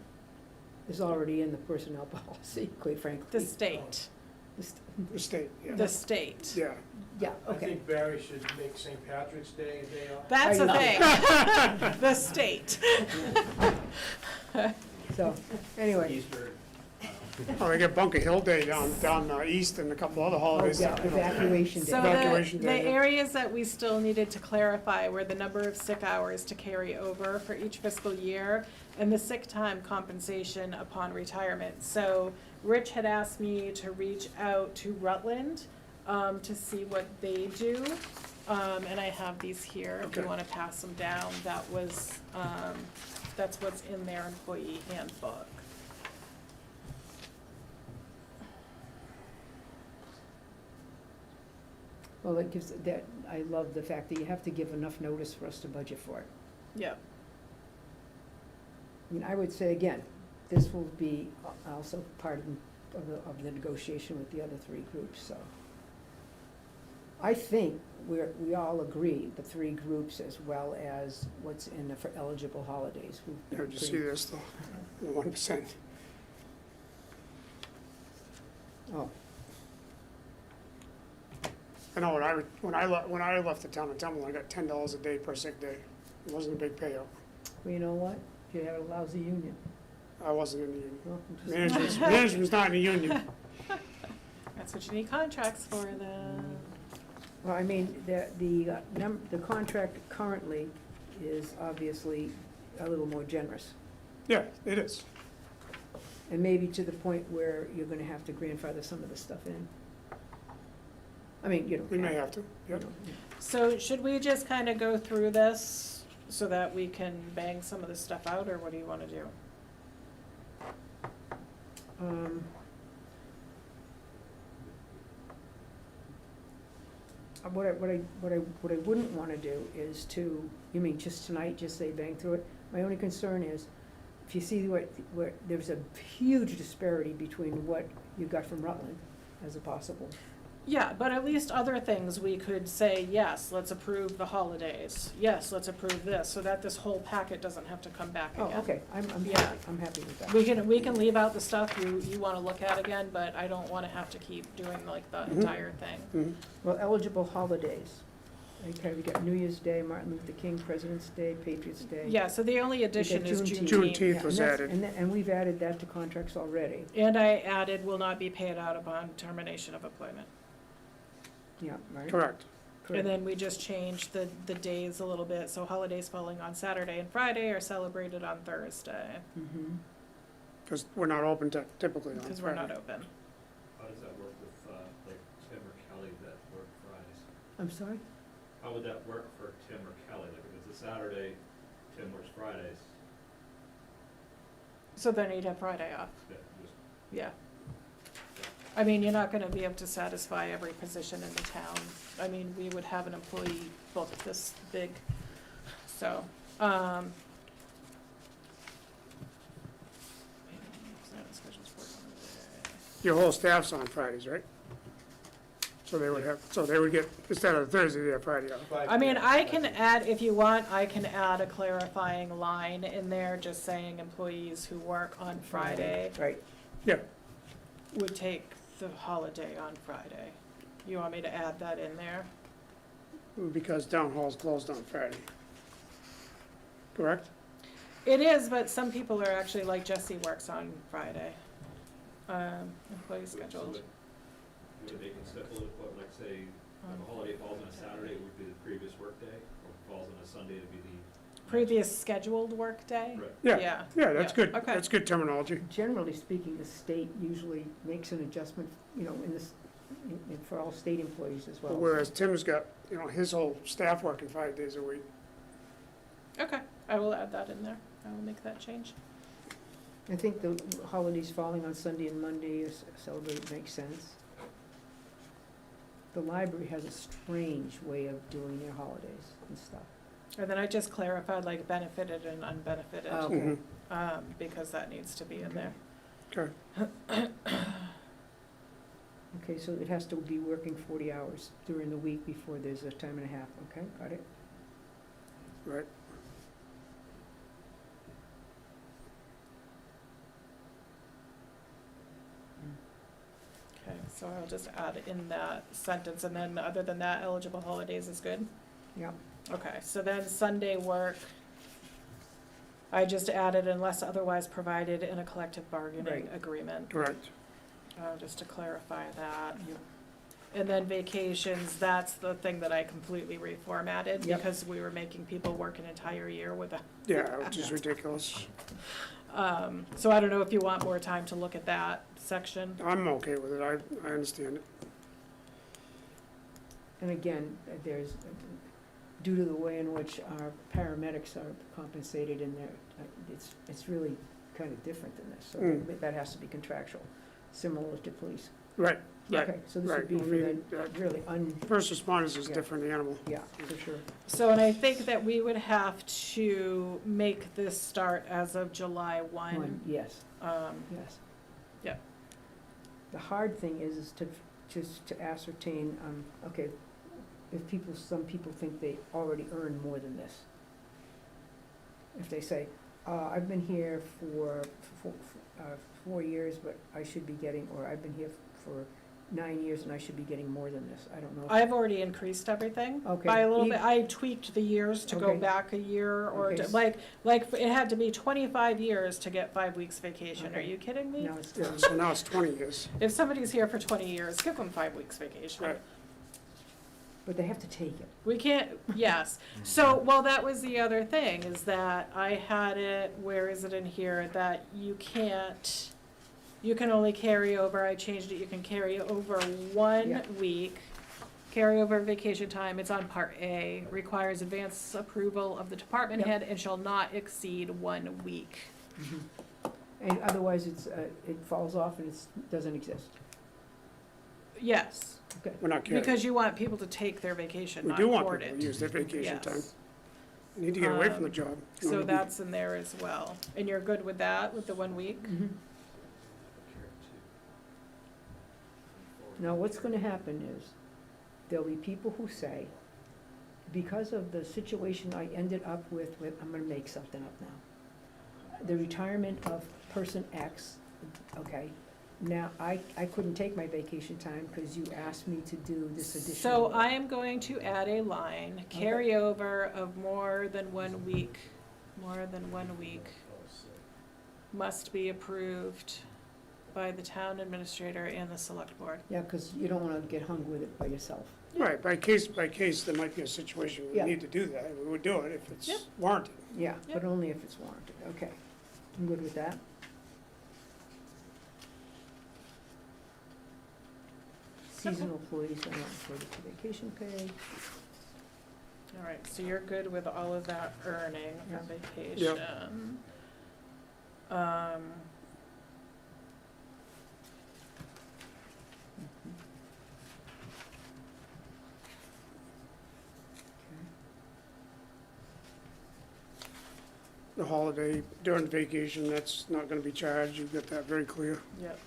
is already in the personnel policy, quite frankly. the state, The st- The state, yeah. the state. Yeah. Yeah, I okay. think Barry should make St. Patrick's Day a day off. That's I the know. thing. The state. So, anyway, Easter, Oh, they get Bunker Hill Day down east and a couple other Oh, holidays. yeah, evacuation So day. Evacuation the day, yeah. areas that we still needed to clarify were the number of sick hours to carry over for each fiscal year and the sick time compensation upon retirement. So Rich had asked me to reach out to Rutland, to see what they do. And I have these here if you Okay. wanna pass them down. That was, that's what's in their employee handbook. Well, it gives, that, I love the fact that you have to give enough notice for us to budget for it. Yep. I mean, I would say again, this will be also part of the negotiation with the other three groups, so. I think we all agree, the three groups as well as what's in the, for eligible holidays. We've Yeah, been did you see pretty- this, the 1%? Oh, I know, when I left the town of Temple, I got $10 a day per sick day. It wasn't a big payout. well, you know what? You have a lousy union. I wasn't in the union. Well, I'm just- Management's not in the union. That's what you need contracts for then. Well, I mean, the contract currently is obviously a little more generous. Yeah, it is. And maybe to the point where you're gonna have to grandfather some of the stuff in. I mean, you know. We may have to, you yep. know, So should we just kind of go through this so that we can bang some of this stuff out, or what do you want to do? What I wouldn't wanna do is to, you mean just tonight, just say bang through it? My only concern is, if you see where there's a huge disparity between what you got from Rutland as a possible. Yeah, but at least other things we could say, yes, let's approve the holidays. Yes, let's approve this, so that this whole packet doesn't have to come back again. Oh, okay, I'm Yeah. happy with that. We can leave out the stuff you wanna look at again, but I don't wanna have to keep doing like the entire thing. Mhm. Well, eligible holidays. Okay, we got New Year's Day, Martin Luther King, President's Day, Patriots Day. Yeah, so the only addition is Juneteenth. Juneteenth. Juneteenth was Yeah, and that's- added. And we've added that to contracts already. And I added will not be paid out upon termination of employment. Yeah, right? Correct. Correct. And then we just changed the days a little bit, so holidays falling on Saturday and Friday are celebrated on Thursday, Mhm. Because we're not open typically on because we're not Friday. open. How does that work with, like, Tim or Kelly that work Fridays? I'm sorry? How would that work for Tim or Kelly? Like, if it's a Saturday, Tim works Fridays, So then you'd have Friday off, that just, yeah. I mean, you're not gonna be able to satisfy every position in the town. I mean, we would have an employee book this big, so, Your whole staff's on Fridays, right? So they would get, instead of Thursday, they have Friday off. I mean, I can add, if you want, I can add a clarifying line in there, just saying employees who work on Friday Right. Yeah, would take the holiday on Friday. You want me to add that in there? because town hall's closed on Friday. Correct? It is, but some people are actually, like Jesse works on Friday. Employee scheduled. you would make it simple to put, like, say, if a holiday falls on a Saturday, it would be the previous workday, or if it falls on a Sunday, it'd be the. Previous scheduled workday? Right. Yeah, yeah, that's good. Okay. That's good terminology. Generally speaking, the state usually makes an adjustment, you know, for all state employees as well. Whereas Tim's got, his whole staff working 5 days a week. Okay, I will add that in there. I will make that change. I think the holidays falling on Sunday and Monday is celebrated makes sense. The library has a strange way of doing their holidays and stuff. And then I just clarified like benefited and unbenefited, Oh. Mhm. because that needs to be in there. Okay, Okay, so it has to be working 40 hours during the week before there's a time and a half, okay, got it? right. Okay, so I'll just add in that sentence, and then other than that, eligible holidays is good? Yeah. Okay, so then Sunday work, I just added unless otherwise provided in a collective bargaining Right. agreement, Correct. just to clarify that. And then vacations, that's the thing that I completely reformatted Yep. because we were making people work an entire year with a, Yeah, which is ridiculous. so I don't know if you want more time to look at that section. I'm okay with it, I understand it. And again, there's, due to the way in which our paramedics are compensated in there, it's really kind of different than this. So Mm. that has to be contractual, similar to police. Right, right. Okay, so this right. would be I for mean, the really First responders is a Yeah. different animal. yeah, for sure. So, and I think that we would have to make this start as of July one. Yes, yes. Yeah. The hard thing is to, just to ascertain, okay, if some people think they already earn more than this. If they say, I've been here for 4 years, but I should be getting, or I've been here for 9 years and I should be getting more than this, I don't know. I've already increased everything Okay. by a little bit. I tweaked the years to go Okay. back a year or Okay. like it had to be 25 years to get 5 weeks vacation. Are Okay. you kidding me? Now it's Yeah, so now it's 20 years. If somebody's here for 20 years, give them 5 weeks vacation. Right. But they have to take it. We can't, yes. So, well, that was the other thing, is that I had it, where is it in here, that you can't, you can only carry over, I changed it, you can carry over 1 Yeah. week. Carry over vacation time, it's on part A, requires advance approval of the department Yep. head and shall not exceed 1 week. And otherwise, it falls off and it doesn't exist. Yes, Okay. We're not carrying. because you want people to take their vacation, We not do want hoard people it. to use their vacation Yes. time. They need to get away from the job. You So wanna be- that's in there as well. And you're good with that, with the 1 week? Mhm. Now, what's gonna happen is, there'll be people who say, because of the situation I ended up with, I'm gonna make something up now. The retirement of person X, okay, now, I couldn't take my vacation time because you asked me to do this additional. So I am going to add a line, carryover of more than 1 week, must be approved by the town administrator and the select board. Yeah, because you don't wanna get hung with it by yourself. Right, by case, there might be a situation where Yeah. we need to do that. We would do it if it's Yep. warranted. Yeah, Yep. but only if it's warranted, okay. I'm good with that. Seasonal employees are not entitled to vacation pay. All right, so you're good with all of that earning Yeah. for vacation. The holiday during vacation, that's not gonna be charged. You've got that very clear. Yep.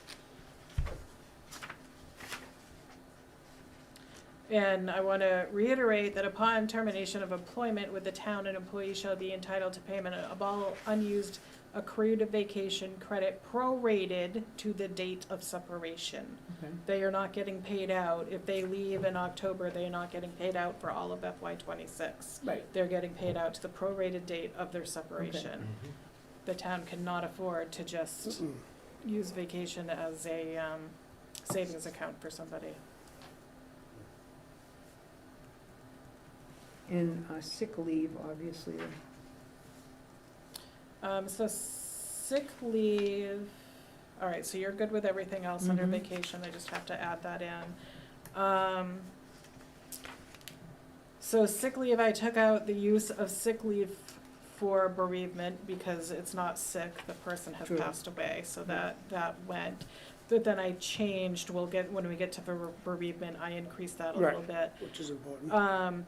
And I want to reiterate that upon termination of employment with the town, an employee shall be entitled to payment of all unused accrued vacation credit prorated to the date of separation. Okay. They are not getting paid out. If they leave in October, they are not getting paid out for all of FY '26. Right. They're getting paid out to the prorated date of their separation. The town cannot afford to just Mm-mm. use vacation as a savings account for somebody. And sick leave, obviously, So sick leave, all right, so you're good with everything else under Mhm. vacation, I just have to add that in. So sick leave, I took out the use of sick leave for bereavement because it's not sick, the person has True. passed away, so that went. But then I changed, when we get to bereavement, I increased that a Right. little bit. Which is important.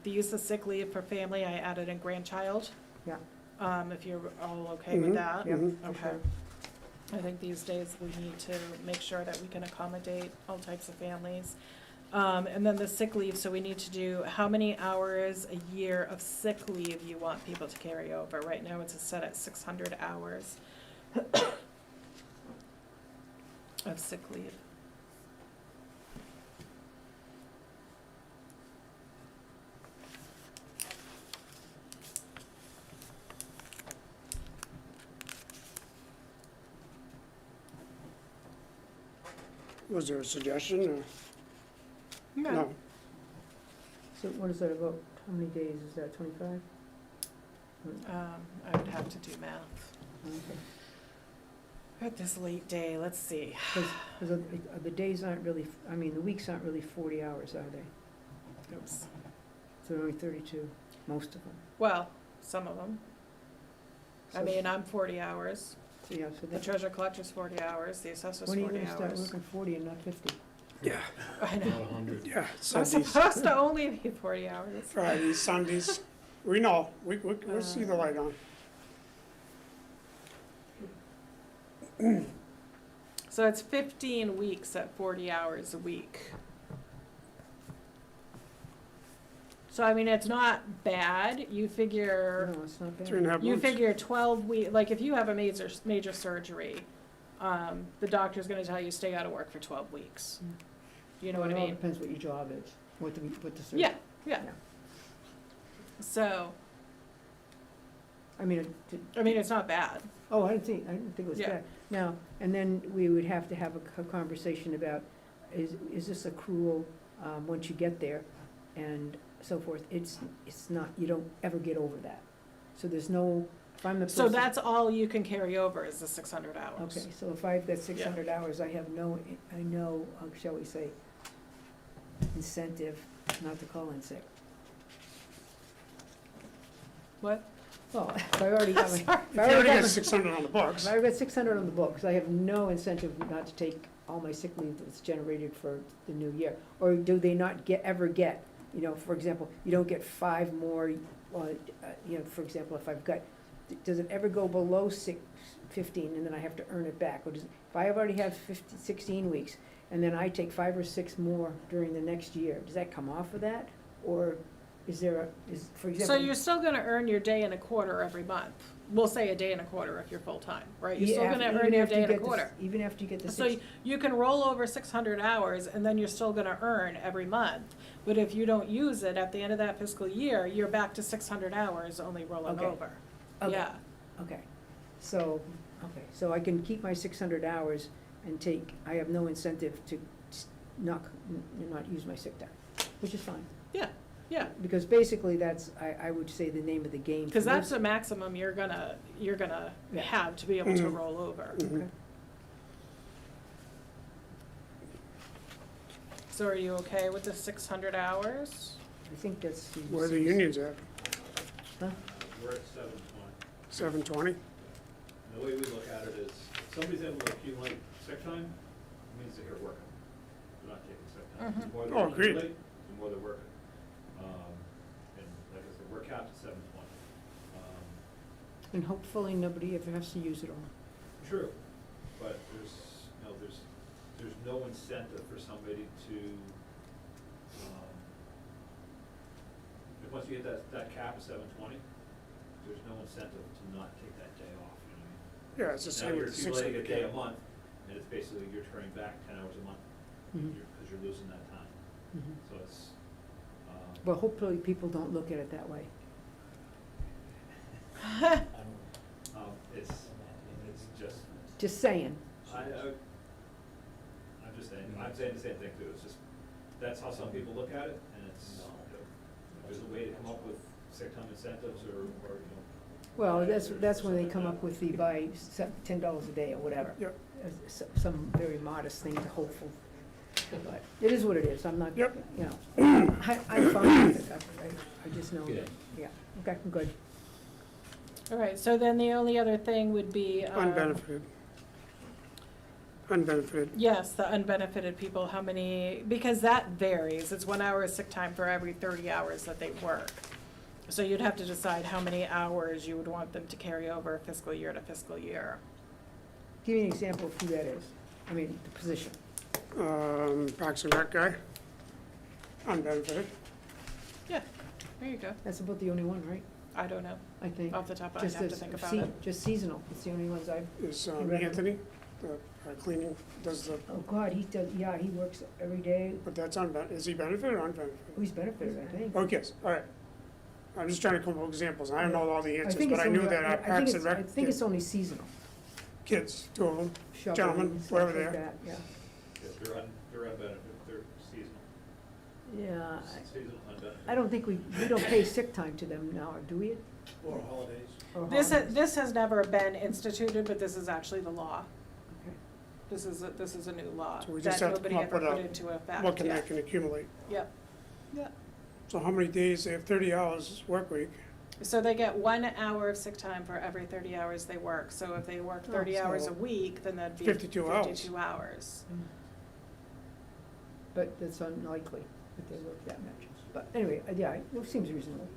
The use of sick leave for family, I added in grandchild. Yeah. If you're all okay with Mhm. that. yeah, Mhm. for Okay. sure. I think these days we need to make sure that we can accommodate all types of families. And then the sick leave, so we need to do how many hours a year of sick leave you want people to carry over. Right now it's set at 600 hours of sick leave. Was there a suggestion or? No. So what is that about, how many days is that, 25? I would have to do math. Okay. At this late day, let's see. Because the days aren't really, I mean, the weeks aren't really 40 hours, are they? Oops. So they're only 32, most of them. Well, some of them. I So- mean, I'm 40 hours. So, yeah, so The that, treasure collector's 40 hours, the assessor's when are you 40 gonna start hours. working 40 and not 50? Yeah, I Not know. 100. yeah, I'm Sundays, supposed to only be 40 hours. Fridays, Sundays. We know, we'll see the light on. So it's 15 weeks at 40 hours a week. So I mean, it's not bad. You figure, No, it's not bad. 3.5 you months. figure 12 like if you have a major surgery, the doctor's gonna tell you stay out of work for 12 weeks. You know Well, what I It all mean? depends what your job is, what the surgery. Yeah, yeah. So, I mean, I mean, it's not bad. oh, I didn't think it was Yeah. bad. Now, and then we would have to have a conversation about, is this accrual, once you get there and so forth? It's not, you don't ever get over that. So there's no, if I'm the person. So that's all you can carry over is the 600 hours. Okay, so if I've got 600 hours, I have no, shall we say, incentive not to call in sick. What? Well, if I already got my, if I You already already got got my, 600 on the books. if I've got 600 on the books, I have no incentive not to take all my sick leave that's generated for the new year. Or do they not ever get, for example, you don't get 5 more, for example, if I've got, does it ever go below 15 and then I have to earn it back? Or does, if I have already have 16 weeks and then I take 5 or 6 more during the next year, does that come off of that? Or is there for example? So you're still gonna earn your day and a quarter every month. We'll say a day and a quarter if you're full-time, right? You're still gonna earn your day and a quarter. Even after you get the So you can roll over 600 hours and then you're still gonna earn every month. But if you don't use it at the end of that fiscal year, you're back to 600 hours only rolling Okay. over. Okay. Yeah, Okay, so I can keep my 600 hours and I have no incentive to not use my sick time, which is fine. yeah, Because basically that's, I would say, the name of the game. because for that's most- the maximum you're gonna Yeah. have to be able to Mhm. roll over. Okay. So are you okay with the 600 hours? I think that's. Where the unions at? Huh? We're at 7:20. 720? And the way we look at it is, if somebody's able to accumulate sick time, it means that you're working. They're not taking sick time. Mhm. The more they Oh, agreed. accumulate, the more they're working. And like I said, we're capped at 7:20. And hopefully nobody ever has to use it all. True, but there's no incentive for somebody to, once you hit that cap of 7:20, there's no incentive to not take that day off, you know what I mean? Yeah, it's the Now same you're with the accumulating 600. a day a month, and it's basically you're turning back 10 hours a month, Mhm. because you're losing that time. Mhm. So it's, But hopefully people don't look at it that way. I don't, it's just, Just saying. I'm just saying, I'm saying the same thing too, it's just, that's how some people look at it, and it's, if there's a way to come up with sick time incentives or, Well, that's when they come up with the buy $10 a day or whatever. Yep. Some very modest thing to hopeful, but it is what it is, I'm not, Yep. I'm fine with it, I just know, Yeah. that, yeah, okay, I'm good. All right, so then the only other thing would be. Unbenefited. Unbenefited. Yes, the unbenefited people, how many, because that varies, it's 1 hour of sick time for every 30 hours that they work. So you'd have to decide how many hours you would want them to carry over fiscal year to fiscal year. Give me an example of who that is, I mean, the position. Parks and Rec guy. Unbenefited. Yeah, there you go. That's about the only one, right, I don't know, I think. off the top, I'd Just have to as think about it. Just seasonal, it's the only ones I've, Is Right. Anthony, the cleaning, does the, oh God, he does, yeah, he works every day, but that's is he benefited or unbenefited? he's benefited, I think. Okay, all right. I'm just trying to come up with examples. I don't know all the answers, think but it's I knew only- that our I think Parks and it's- Rec I think it's only seasonal. kids, 2 of them, Shoveling Gentlemen, and stuff whatever like they are. that, yeah. They're unbenefit, they're seasonal, Yeah, seasonal unbenefit. I don't think we don't pay sick time to them now, do we? Or holidays. Or This holidays? this has never been instituted, but this is actually the law. Okay. This is a new law So we that just have to nobody come up ever with put a- into effect. what can yeah. they can accumulate. Yep. Yep. So how many days, they have 30 hours work week, So they get 1 hour of sick time for every 30 hours they work. So if they work 30 Oh, hours so a week, then that'd be 52 hours. 52 hours. But that's unlikely that they work that much. But anyway, yeah, it seems reasonable.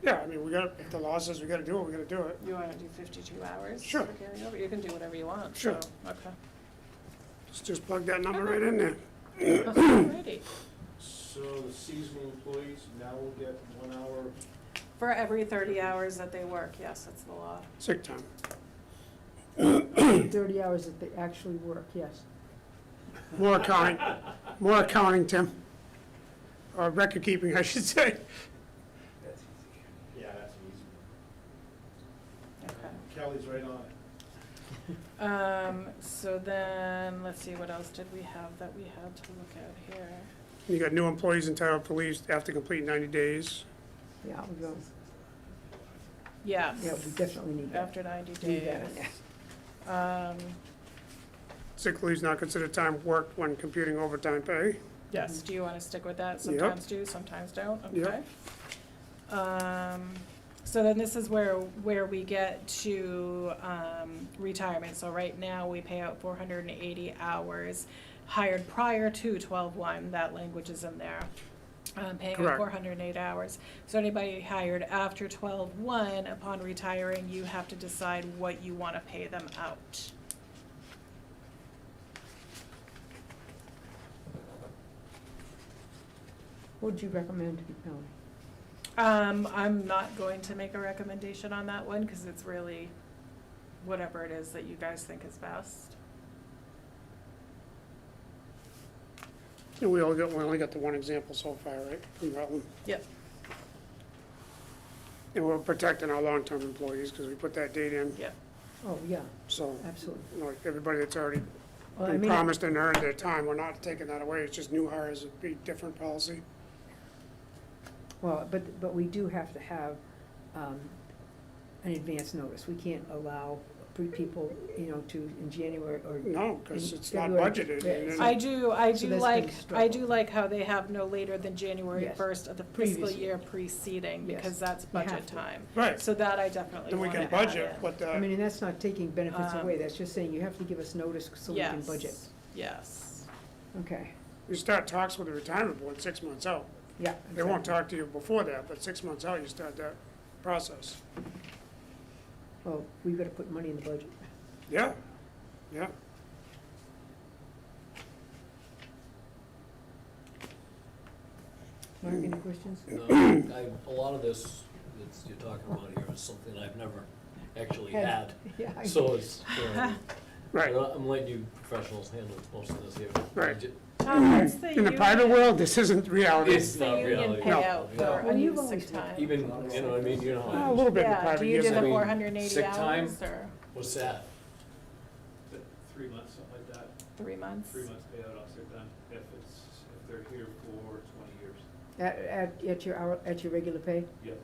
yeah, I mean, if the law says we gotta do it, we gotta do it. You want to do 52 hours? Sure. For carryover? You can do whatever you want. Sure. So, okay. Let's just plug that number right in there. Alrighty. So the seasonal employees now will get 1 hour. For every 30 hours that they work, yes, that's the law. Sick time. 30 hours that they actually work, yes. More accounting, Tim. Or record keeping, I should say. That's easy. Yeah, that's easy. Okay. Kelly's right on it. So then, let's see, what else did we have that we had to look at here? You got new employees entitled to leave after complete 90 days. Yeah, we go, Yes. yeah, we definitely need that. After 90 Need days. that, yeah. Sick leave is not considered time worked when computing overtime pay. Yes, do you want to stick with that? Yep. Sometimes do, sometimes don't, Yep. okay. So then this is where we get to, retirement. So right now, we pay out 480 hours hired prior to 12/1, that language is in there. Paying out Correct. 408 hours. So anybody hired after 12/1, upon retiring, you have to decide what you want to pay them out. What would you recommend, Melanie? I'm not going to make a recommendation on that one, because it's really whatever it is that you guys think is best. And we only got the one example so far, right, from Rutland. Yep. And we're protecting our long-term employees because we put that date in. Yep. Oh, yeah, So, absolutely. you know, like everybody that's already Well, I been mean, promised and earned their time, we're not taking that away. It's just new hires would be different policy. well, but we do have to have an advance notice. We can't allow people, in January or. No, because in it's not February. budgeted. Yeah, and then- I do So that's like, gonna I struggle. do like how they have no later than January Yes. 1st of the Previous fiscal year. year preceding, Yes. because that's You have budget to. time. Right, So that I definitely then we want to can add budget, in. but, I mean, and that's not taking benefits away, Um, that's just saying you have to give us notice so we can budget. Yes. Okay, you start talks with the retirement board 6 months out. yeah. They won't exactly. talk to you before that, but 6 months out, you start that process. Well, we better put money in the budget. Yeah, yeah. Mark, any questions? A lot of this that you're talking about here is something I've never actually Had- had. Yeah. I- So it's, Right. I'm letting you professionals handle most of this here. Right. What's the In the private union- world, this isn't reality. It's What's the not union reality. payout No. for Well, you've unused always sick had- time? Even, you know what I mean, you know, A how- little bit in the Yeah, private do you years. do I the mean, 480 sick time? hours, or what's that? But 3 months, something like that, 3 months? 3 months payout on sick time, if they're here for 20 years. At your regular pay? Yep.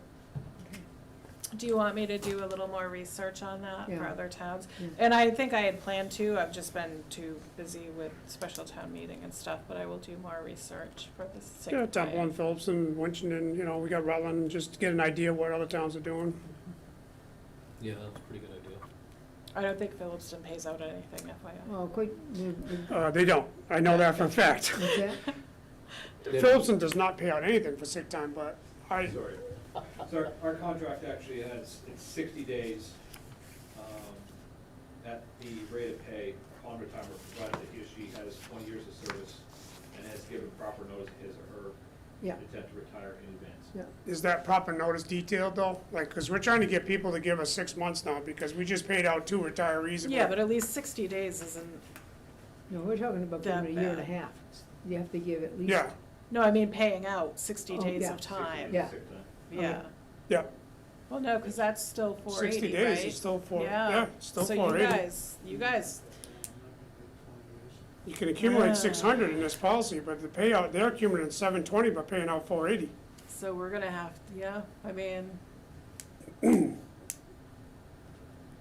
Do you want me to do a little more research on that for Yeah. other towns? Yeah. And I think I had planned to, I've just been too busy with special town meeting and stuff, but I will do more research for the sick Yeah, pay. Temple and Phillipston, Winchendon, we got Rutland, just to get an idea of what other towns are doing. Yeah, that's a pretty good idea. I don't think Phillipston pays out anything, FYI. Well, quite, They don't, I know that for a fact. what's that? Phillipston does not pay out anything for sick time, but I, Sorry. So our contract actually has, it's 60 days at the rate of pay upon retirement, provided that he or she has 20 years of service and has given proper notice of his or her Yeah, intent to retire in advance. yeah. is that proper notice detailed though? Like, because we're trying to get people to give us 6 months now, because we just paid out 2 retirees. Yeah, but at least 60 days isn't, No, we're talking about That giving a year and a bad. half. You have to give at least. Yeah, no, I mean paying out 60 Oh, days yeah. of time. Yeah. Sick time. Yeah. yeah, Well, no, because that's still 480, 60 right? days is still Yeah. still So 480. you guys, You can accumulate 600 in this policy, but the payout, they're accumulating 720, but paying out 480. So we're gonna have, yeah, I mean,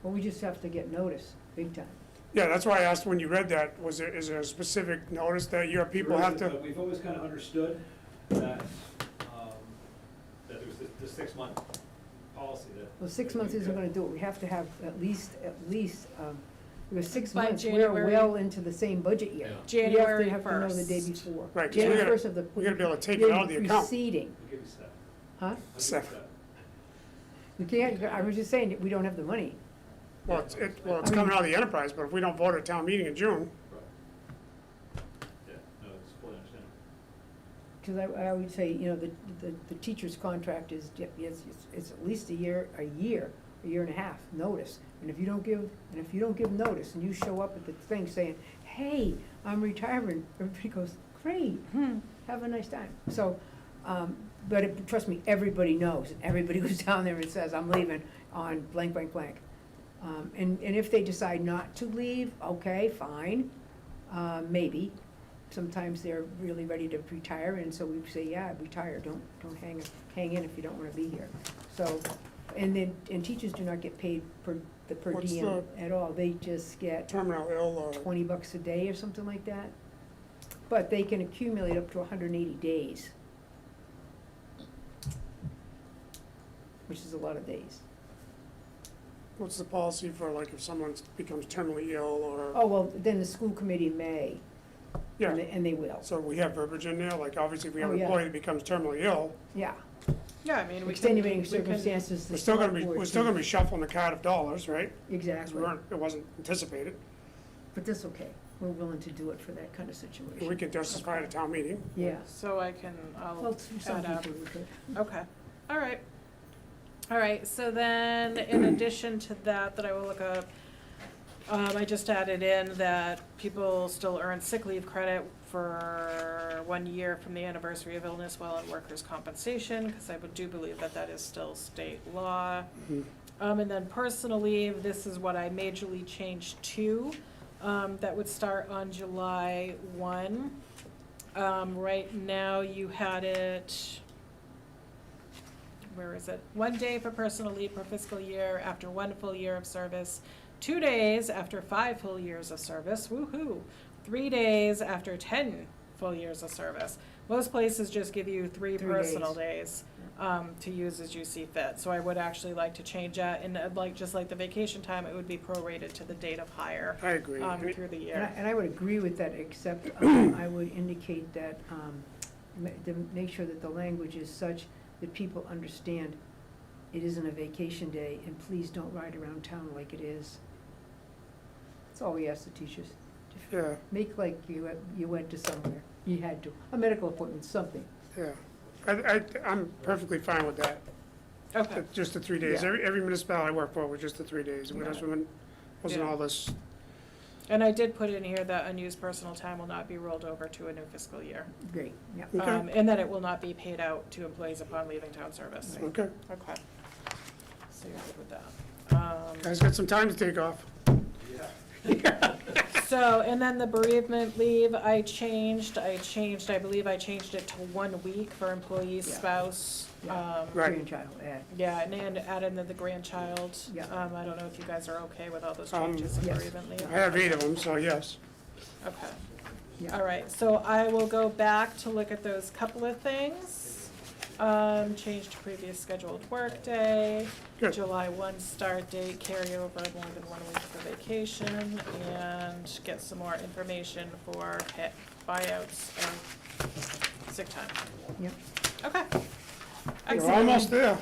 Well, we just have to get notice, big time. Yeah, that's why I asked when you read that, is there a specific notice that your people There have isn't, to? but we've always kind of understood that, that there was the 6-month policy that. Well, 6 months isn't gonna do it, we have to have at least, because 6 By months, we're January- well into the same budget year. Yeah. January You have to know the day 1st. before. Right, 'cause January we gotta- 1st of the. we gotta be able to take it out of the year account. Preceding, We'll give you 7. huh? I'll give you 7. 7. We can't, I was just saying, that we don't have the money. Well, it's coming out of the enterprise, but if we don't vote at town meeting in June, Right. Yeah, no, it's fully understandable. Because I would say, you know, the teacher's contract is, it's at least a year and a half notice. And if you don't give notice and you show up at the thing saying, hey, I'm retiring, everybody goes, great, have a nice time. So, but trust me, everybody knows, and everybody goes down there and says, I'm leaving on blank, blank, blank. And if they decide not to leave, okay, fine, maybe. Sometimes they're really ready to retire, and so we say, yeah, retire, don't hang in if you don't wanna be here. So, and teachers do not get paid per What's diem at all, they just get terminal ill or, $20 a day or something like that. But they can accumulate up to 180 days, which is a lot of days. what's the policy for like if someone becomes terminally ill or? Oh, well, then the school committee may, Yeah, and they will, so we have verbiage in there, like obviously if we have Oh, an yeah. employee that becomes terminally ill, yeah. Yeah, I mean, we can. Extenuating we can- circumstances, the we're still gonna be, select board we're still gonna can- be shuffling the card of dollars, right? 'Cause we Exactly, weren't, it wasn't anticipated. but that's okay, we're willing to do it for that kind of We situation. can justify it at town meeting. Yeah, So I can, well, I'll some add up. people we could. Okay, all right. All right, so then in addition to that I will look up, I just added in that people still earn sick leave credit for 1 year from the anniversary of illness while on workers' compensation, because I do believe that is still state law. Mhm. And then personal leave, this is what I majorly changed to, that would start on July 1. Right now you had it, where is it? 1 day for personal leave per fiscal year after 1 full year of service, 2 days after 5 full years of service, woo-hoo. 3 days after 10 full years of service. Most places just give you 3 3 personal days, to use as you see fit. So I would actually like to change that, and just like the vacation time, it would be prorated to the date of hire, I agree. through the And year. I would agree with that, except I would indicate that, to make sure that the language is such that people understand it isn't a vacation day, and please don't ride around town like it is. That's all we ask the teachers. Yeah, Make like you went to somewhere, you had to, a medical appointment, something. yeah. I'm perfectly fine with that. Okay, Just the 3 days. Yeah. Every municipality I work for was just the 3 days. It Yeah. wasn't Yeah. all this. and I did put in here that unused personal time will not be rolled over to a new fiscal year. Great, yeah. Okay. And that it will not be paid out to employees upon leaving town service. Okay. Okay. So you're good with that. Guys got some time to take off. So, and then the bereavement leave, I believe I changed it to 1 week for employee, Yeah. spouse. Yeah. Right. Grandchild, add. Yeah, and add in the grandchild. Yeah. I don't know if you guys are okay with all those Um, changes in yes. bereavement leave. I have 8 of them, so yes. Okay. Yeah. All right, so I will go back to look at those couple of things. Change to previous scheduled workday, Good. July 1 start date, carry over more than 1 week for vacation, and get some more information for buyouts and sick time. Yep. Okay. You're Excellent. almost there.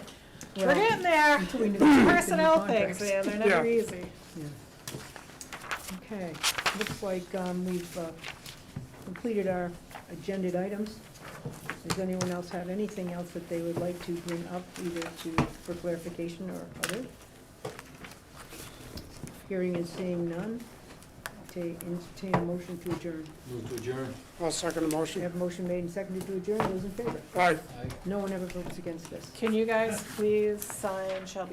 We're Well, getting there. until we negotiate the new Personnel things, contracts. man, they're never Yeah. easy. Yeah. Okay, looks like we've completed our agenda items. Does anyone else have anything else that they would like to bring up, either for clarification or other? Hearing and seeing none, entertain a motion to adjourn. Move to adjourn. I'll second the We motion. have a motion made and seconded to adjourn, those in favor? Aye. Aye. No one ever votes against this. Can you guys please sign Shelby's